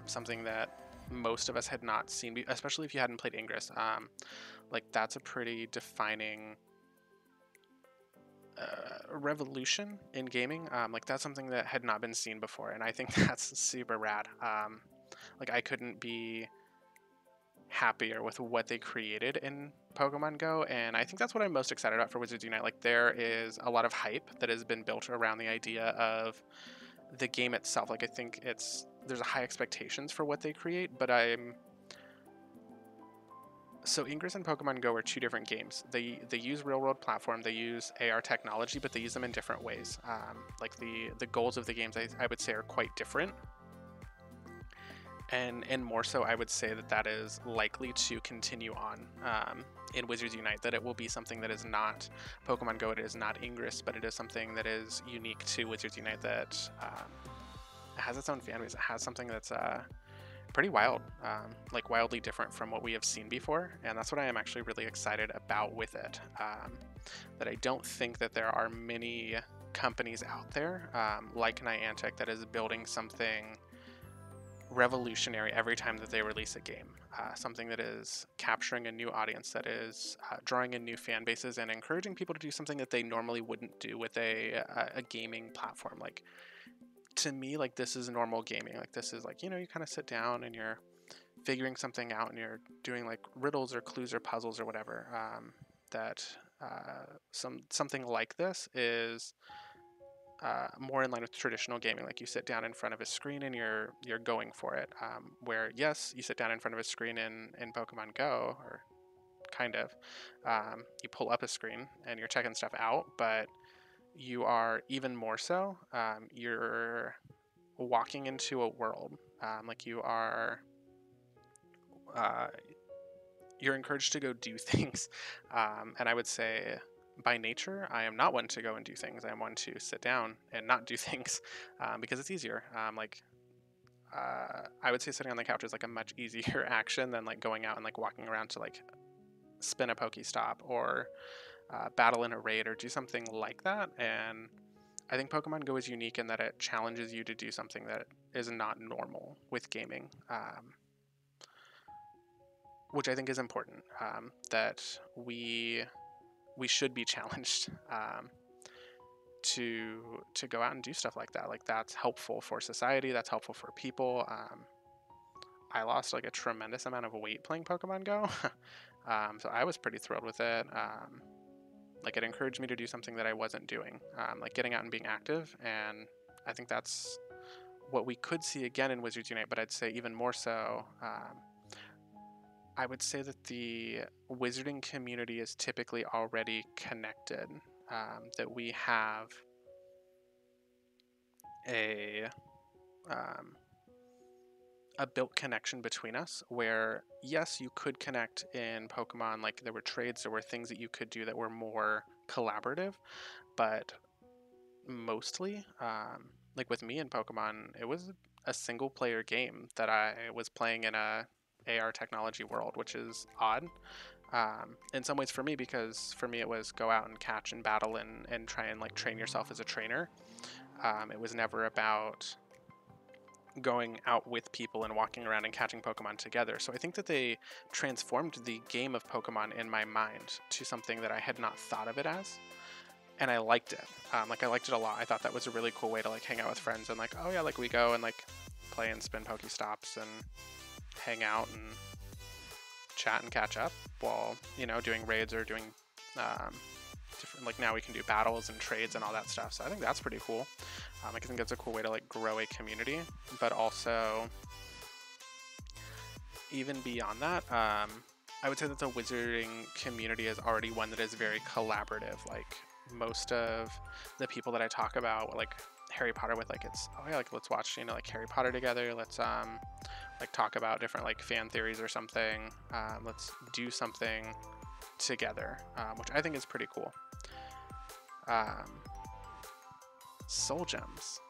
something that most of us had not seen, especially if you hadn't played Ingress. Like that's a pretty defining revolution in gaming. Like that's something that had not been seen before, and I think that's super rad. Like I couldn't be happier with what they created in Pokemon Go, and I think that's what I'm most excited about for Wizards Unite. Like there is a lot of hype that has been built around the idea of the game itself. Like I think there's a high expectations for what they create, but so Ingress and Pokemon Go are two different games. They use real world platform, they use AR technology, but they use them in different ways. Like the goals of the games I would say are quite different. And more so, I would say that is likely to continue on in Wizards Unite, that it will be something that is not Pokemon Go, it is not Ingress, but it is something that is unique to Wizards Unite, that has its own fan base. It has something that's pretty wild, like wildly different from what we have seen before, and that's what I am actually really excited about with it. That I don't think that there are many companies out there like Niantic that is building something revolutionary every time that they release a game, something that is capturing a new audience, that is drawing in new fan bases and encouraging people to do something that they normally wouldn't do with a gaming platform. Like to me, like this is normal gaming. Like this is like, you know, you kind of sit down and you're figuring something out and you're doing like riddles or clues or puzzles or whatever. Something like this is more in line with traditional gaming. Like you sit down in front of a screen and you're going for it. Where yes, you sit down in front of a screen in Pokemon Go, or kind of, you pull up a screen and you're checking stuff out, but you are even more so, you're walking into a world. Like you are, you're encouraged to go do things. And I would say by nature, I am not one to go and do things. I am one to sit down and not do things because it's easier. I would say sitting on the couch is like a much easier action than like going out and like walking around to like spin a Pokestop or battle in a raid or do something like that. And I think Pokemon Go is unique in that it challenges you to do something that is not normal with gaming, which I think is important. That we should be challenged to go out and do stuff like that. Like that's helpful for society. That's helpful for people. I lost like a tremendous amount of weight playing Pokemon Go, so I was pretty thrilled with it. Like it encouraged me to do something that I wasn't doing, like getting out and being active. And I think that's what we could see again in Wizards Unite, but I'd say even more so. I would say that the wizarding community is typically already connected, that we have a built connection between us, where yes, you could connect in Pokemon, like there were trades, there were things that you could do that were more collaborative, but mostly, like with me in Pokemon, it was a single player game that I was playing in a AR technology world, which is odd in some ways for me, because for me it was go out and catch and battle and try and like train yourself as a trainer. It was never about going out with people and walking around and catching Pokemon together. So I think that they transformed the game of Pokemon in my mind to something that I had not thought of it as. And I liked it. Like I liked it a lot. I thought that was a really cool way to like hang out with friends and like, oh yeah, like we go and like play and spin Pokestops and hang out and chat and catch up while, you know, doing raids or doing different, like now we can do battles and trades and all that stuff. So I think that's pretty cool. I think that's a cool way to like grow a community, but also even beyond that, I would say that the wizarding community is already one that is very collaborative. Like most of the people that I talk about, like Harry Potter with, like it's, oh yeah, like let's watch, you know, like Harry Potter together. Let's like talk about different like fan theories or something. Let's do something together, which I think is pretty cool. Soul gems.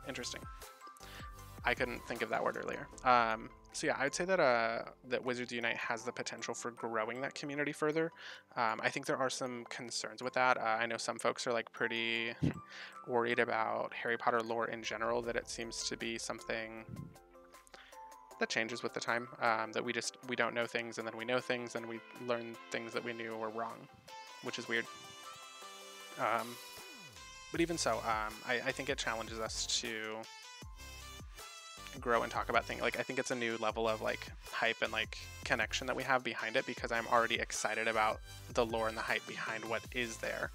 Interesting. I couldn't think of that word earlier. So yeah, I'd say that that Wizards Unite has the potential for growing that community further. I think there are some concerns with that. I know some folks are like pretty worried about Harry Potter lore in general, that it seems to be something that changes with the time. That we don't know things, and then we know things, and we learn things that we knew were wrong, which is weird. Um, but even so, I think it challenges us to grow and talk about things. Like, I think it's a new level of like hype and like connection that we have behind it, because I'm already excited about the lore and the hype behind what is there.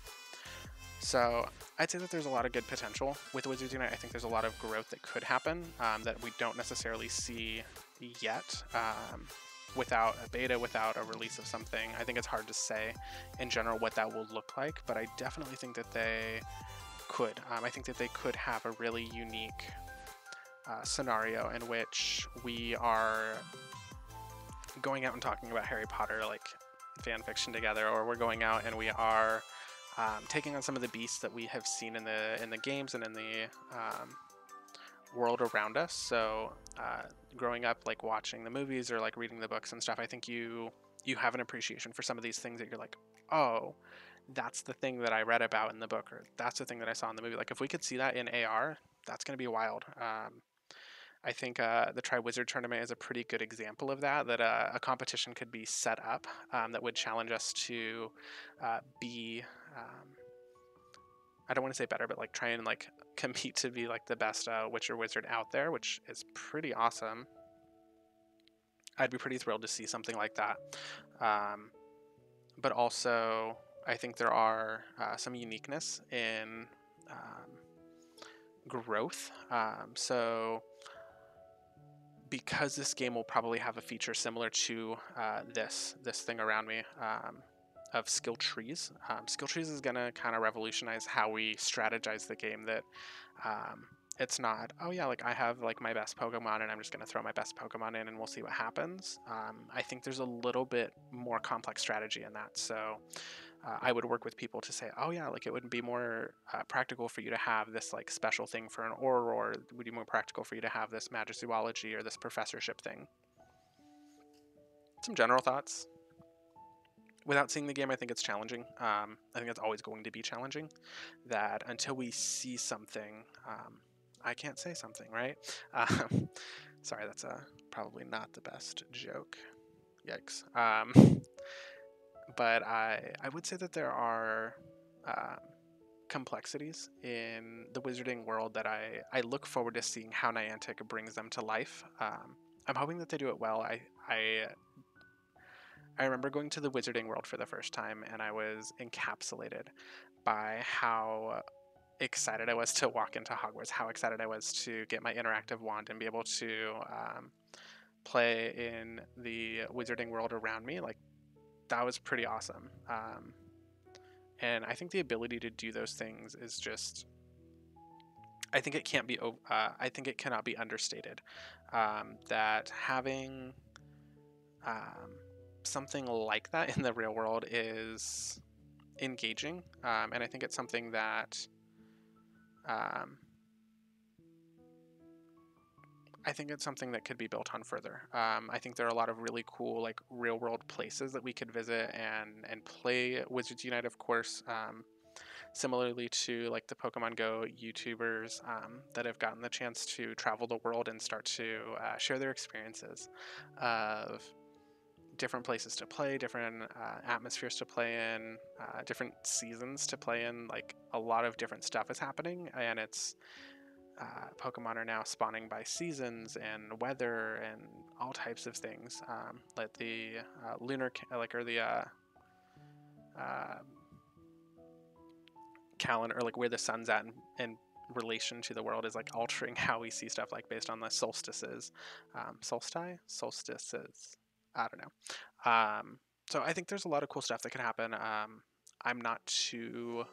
So I'd say that there's a lot of good potential with Wizards Unite. I think there's a lot of growth that could happen, that we don't necessarily see yet, without a beta, without a release of something. I think it's hard to say in general what that will look like, but I definitely think that they could. I think that they could have a really unique scenario in which we are going out and talking about Harry Potter like fan fiction together, or we're going out and we are taking on some of the beasts that we have seen in the games and in the world around us. So growing up, like watching the movies or like reading the books and stuff, I think you have an appreciation for some of these things that you're like, oh, that's the thing that I read about in the book, or that's the thing that I saw in the movie. Like if we could see that in AR, that's going to be wild. I think the Triwizard Tournament is a pretty good example of that, that a competition could be set up that would challenge us to be, I don't want to say better, but like try and like compete to be like the best Witcher Wizard out there, which is pretty awesome. I'd be pretty thrilled to see something like that. But also, I think there are some uniqueness in growth. So because this game will probably have a feature similar to this thing around me, of skill trees. Skill trees is going to kind of revolutionize how we strategize the game. That it's not, oh yeah, like I have like my best Pokemon and I'm just going to throw my best Pokemon in and we'll see what happens. I think there's a little bit more complex strategy in that. So I would work with people to say, oh yeah, like it would be more practical for you to have this like special thing for an Auror, or it would be more practical for you to have this Magizoology or this professorship thing. Some general thoughts. Without seeing the game, I think it's challenging. I think it's always going to be challenging. That until we see something, I can't say something, right? Sorry, that's probably not the best joke. Yikes. But I would say that there are complexies in the wizarding world that I look forward to seeing how Niantic brings them to life. I'm hoping that they do it well. I remember going to the Wizarding World for the first time, and I was encapsulated by how excited I was to walk into Hogwarts, how excited I was to get my interactive wand and be able to play in the Wizarding World around me. Like, that was pretty awesome. And I think the ability to do those things is just, I think it can't be, I think it cannot be understated. That having something like that in the real world is engaging, and I think it's something that I think it's something that could be built on further. I think there are a lot of really cool like real world places that we could visit and play Wizards Unite, of course. Similarly to like the Pokemon Go YouTubers that have gotten the chance to travel the world and start to share their experiences of different places to play, different atmospheres to play in, different seasons to play in. Like a lot of different stuff is happening, and it's Pokemon are now spawning by seasons and weather and all types of things. Like the lunar, or the calendar, or like where the sun's at in relation to the world is like altering how we see stuff, like based on the solstices, solstices. I don't know. So I think there's a lot of cool stuff that could happen. I'm not too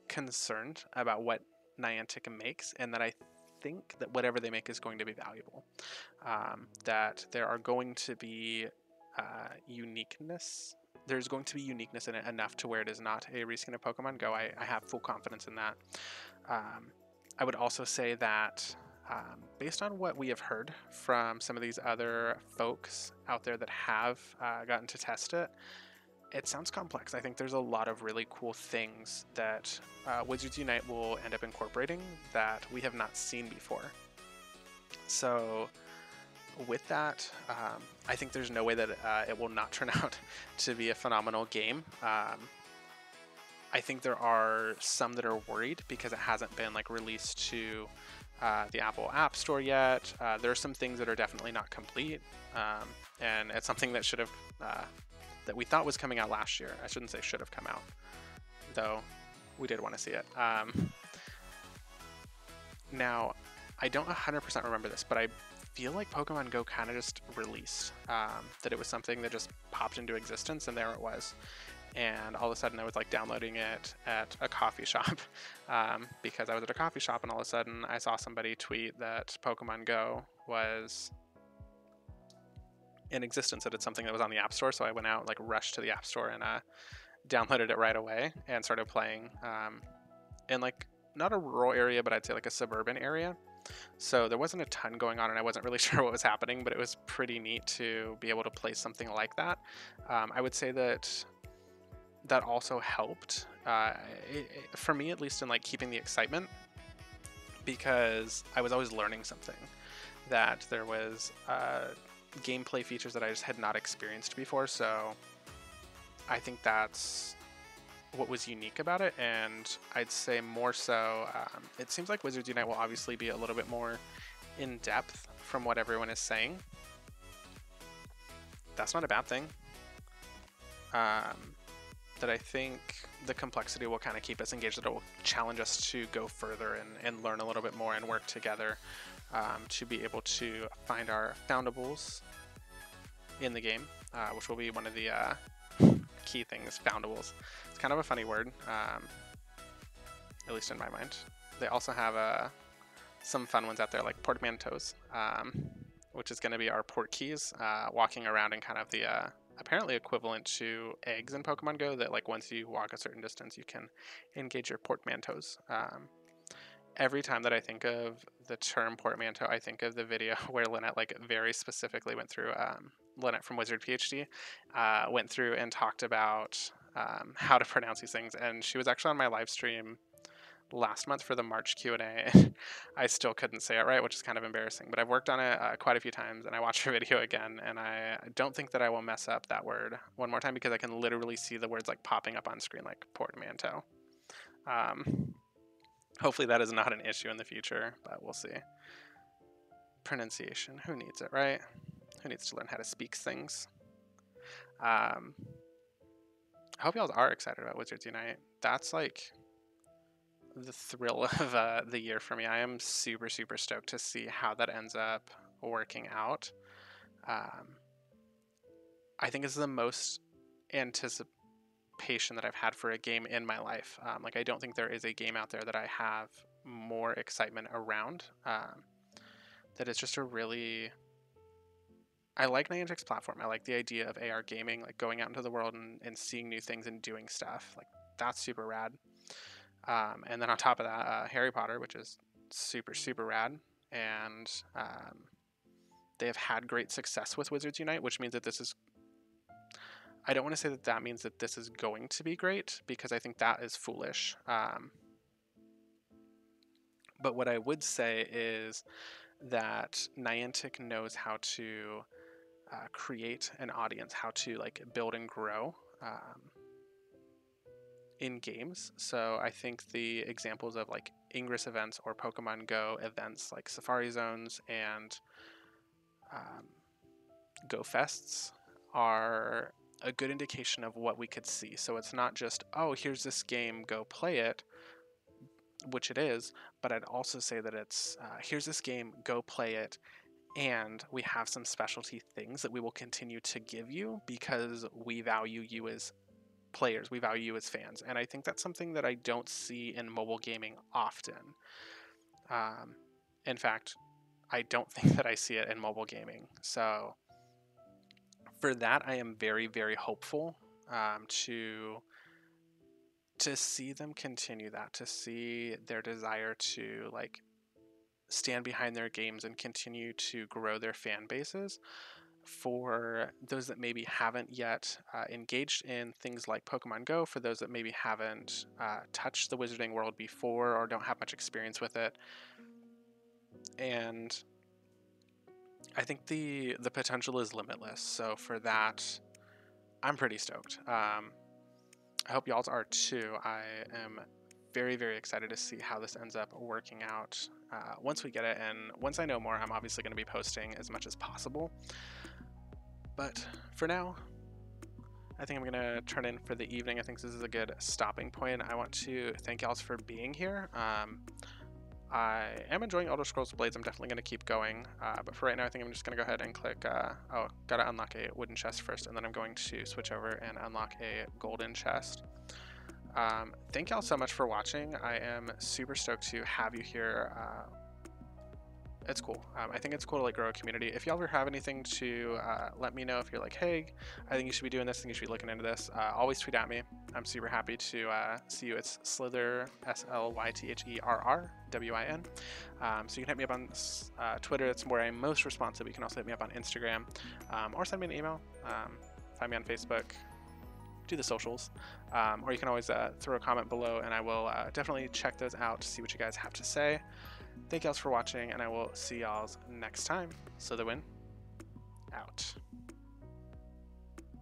concerned about what Niantic makes, and that I think that whatever they make is going to be valuable. That there are going to be uniqueness. There's going to be uniqueness in it enough to where it is not a reskin of Pokemon Go. I have full confidence in that. I would also say that Based on what we have heard from some of these other folks out there that have gotten to test it, it sounds complex. I think there's a lot of really cool things that Wizards Unite will end up incorporating that we have not seen before. So with that, I think there's no way that it will not turn out to be a phenomenal game. I think there are some that are worried because it hasn't been like released to the Apple App Store yet. There are some things that are definitely not complete, and it's something that should have that we thought was coming out last year. I shouldn't say should have come out, though we did want to see it. Now, I don't 100% remember this, but I feel like Pokemon Go kind of just released, that it was something that just popped into existence, and there it was. And all of a sudden I was like downloading it at a coffee shop because I was at a coffee shop, and all of a sudden I saw somebody tweet that Pokemon Go was in existence, that it's something that was on the App Store. So I went out, like rushed to the App Store and downloaded it right away and started playing in like not a rural area, but I'd say like a suburban area. So there wasn't a ton going on, and I wasn't really sure what was happening, but it was pretty neat to be able to play something like that. I would say that also helped for me, at least, in like keeping the excitement, because I was always learning something, that there was gameplay features that I just had not experienced before. So I think that's what was unique about it. And I'd say more so, it seems like Wizards Unite will obviously be a little bit more in depth from what everyone is saying. That's not a bad thing. That I think the complexity will kind of keep us engaged, that it will challenge us to go further and learn a little bit more and work together to be able to find our foundables in the game, which will be one of the key things, foundables. It's kind of a funny word, at least in my mind. They also have some fun ones out there, like portmanteaus, which is going to be our port keys, walking around in kind of the apparently equivalent to eggs in Pokemon Go, that like once you walk a certain distance you can engage your portmanteaus. Every time that I think of the term portmanteau, I think of the video where Lynette like very specifically went through, Lynette from Wizard PhD went through and talked about how to pronounce these things, and she was actually on my live stream last month for the March Q&A. I still couldn't say it right, which is kind of embarrassing, but I've worked on it quite a few times, and I watched her video again, and I don't think that I will mess up that word one more time, because I can literally see the words like popping up on screen, like portmanteau. Hopefully that is not an issue in the future, but we'll see. Pronunciation, who needs it, right? Who needs to learn how to speak things? I hope y'all are excited about Wizards Unite. That's like the thrill of the year for me. I am super stoked to see how that ends up working out. I think it's the most anticipation that I've had for a game in my life. Like, I don't think there is a game out there that I have more excitement around. That it's just a really... I like Niantic's platform. I like the idea of AR gaming, like going out into the world and seeing new things and doing stuff. Like, that's super rad. And then on top of that, Harry Potter, which is super rad. And they have had great success with Wizards Unite, which means that this is... I don't want to say that that means that this is going to be great, because I think that is foolish. But what I would say is that Niantic knows how to create an audience, how to like build and grow in games. So I think the examples of like Ingress events or Pokemon Go events like Safari Zones and Go Fests are a good indication of what we could see. So it's not just, oh, here's this game, go play it, which it is, but I'd also say that it's, here's this game, go play it, and we have some specialty things that we will continue to give you because we value you as players, we value you as fans. And I think that's something that I don't see in mobile gaming often. In fact, I don't think that I see it in mobile gaming. So for that, I am very hopeful to see them continue that, to see their desire to like stand behind their games and continue to grow their fan bases. For those that maybe haven't yet engaged in things like Pokemon Go, for those that maybe haven't touched the Wizarding world before or don't have much experience with it. And I think the potential is limitless. So for that, I'm pretty stoked. I hope y'all are too. I am very, very excited to see how this ends up working out once we get it. And once I know more, I'm obviously going to be posting as much as possible. But for now, I think I'm going to turn in for the evening. I think this is a good stopping point. I want to thank y'all for being here. I am enjoying Elder Scrolls Blades. I'm definitely going to keep going. But for right now, I think I'm just going to go ahead and click, gotta unlock a wooden chest first, and then I'm going to switch over and unlock a golden chest. Thank y'all so much for watching. I am super stoked to have you here. It's cool. I think it's cool to like grow a community. If y'all ever have anything to let me know, if you're like, hey, I think you should be doing this, I think you should be looking into this, always tweet at me. I'm super happy to see you. It's Slyther, SLYTHERRWIN. So you can hit me up on Twitter. That's where I'm most responsive. You can also hit me up on Instagram or send me an email. Find me on Facebook. Do the socials. Or you can always throw a comment below, and I will definitely check those out to see what you guys have to say. Thank y'all for watching, and I will see y'all next time. Slytherwin, out.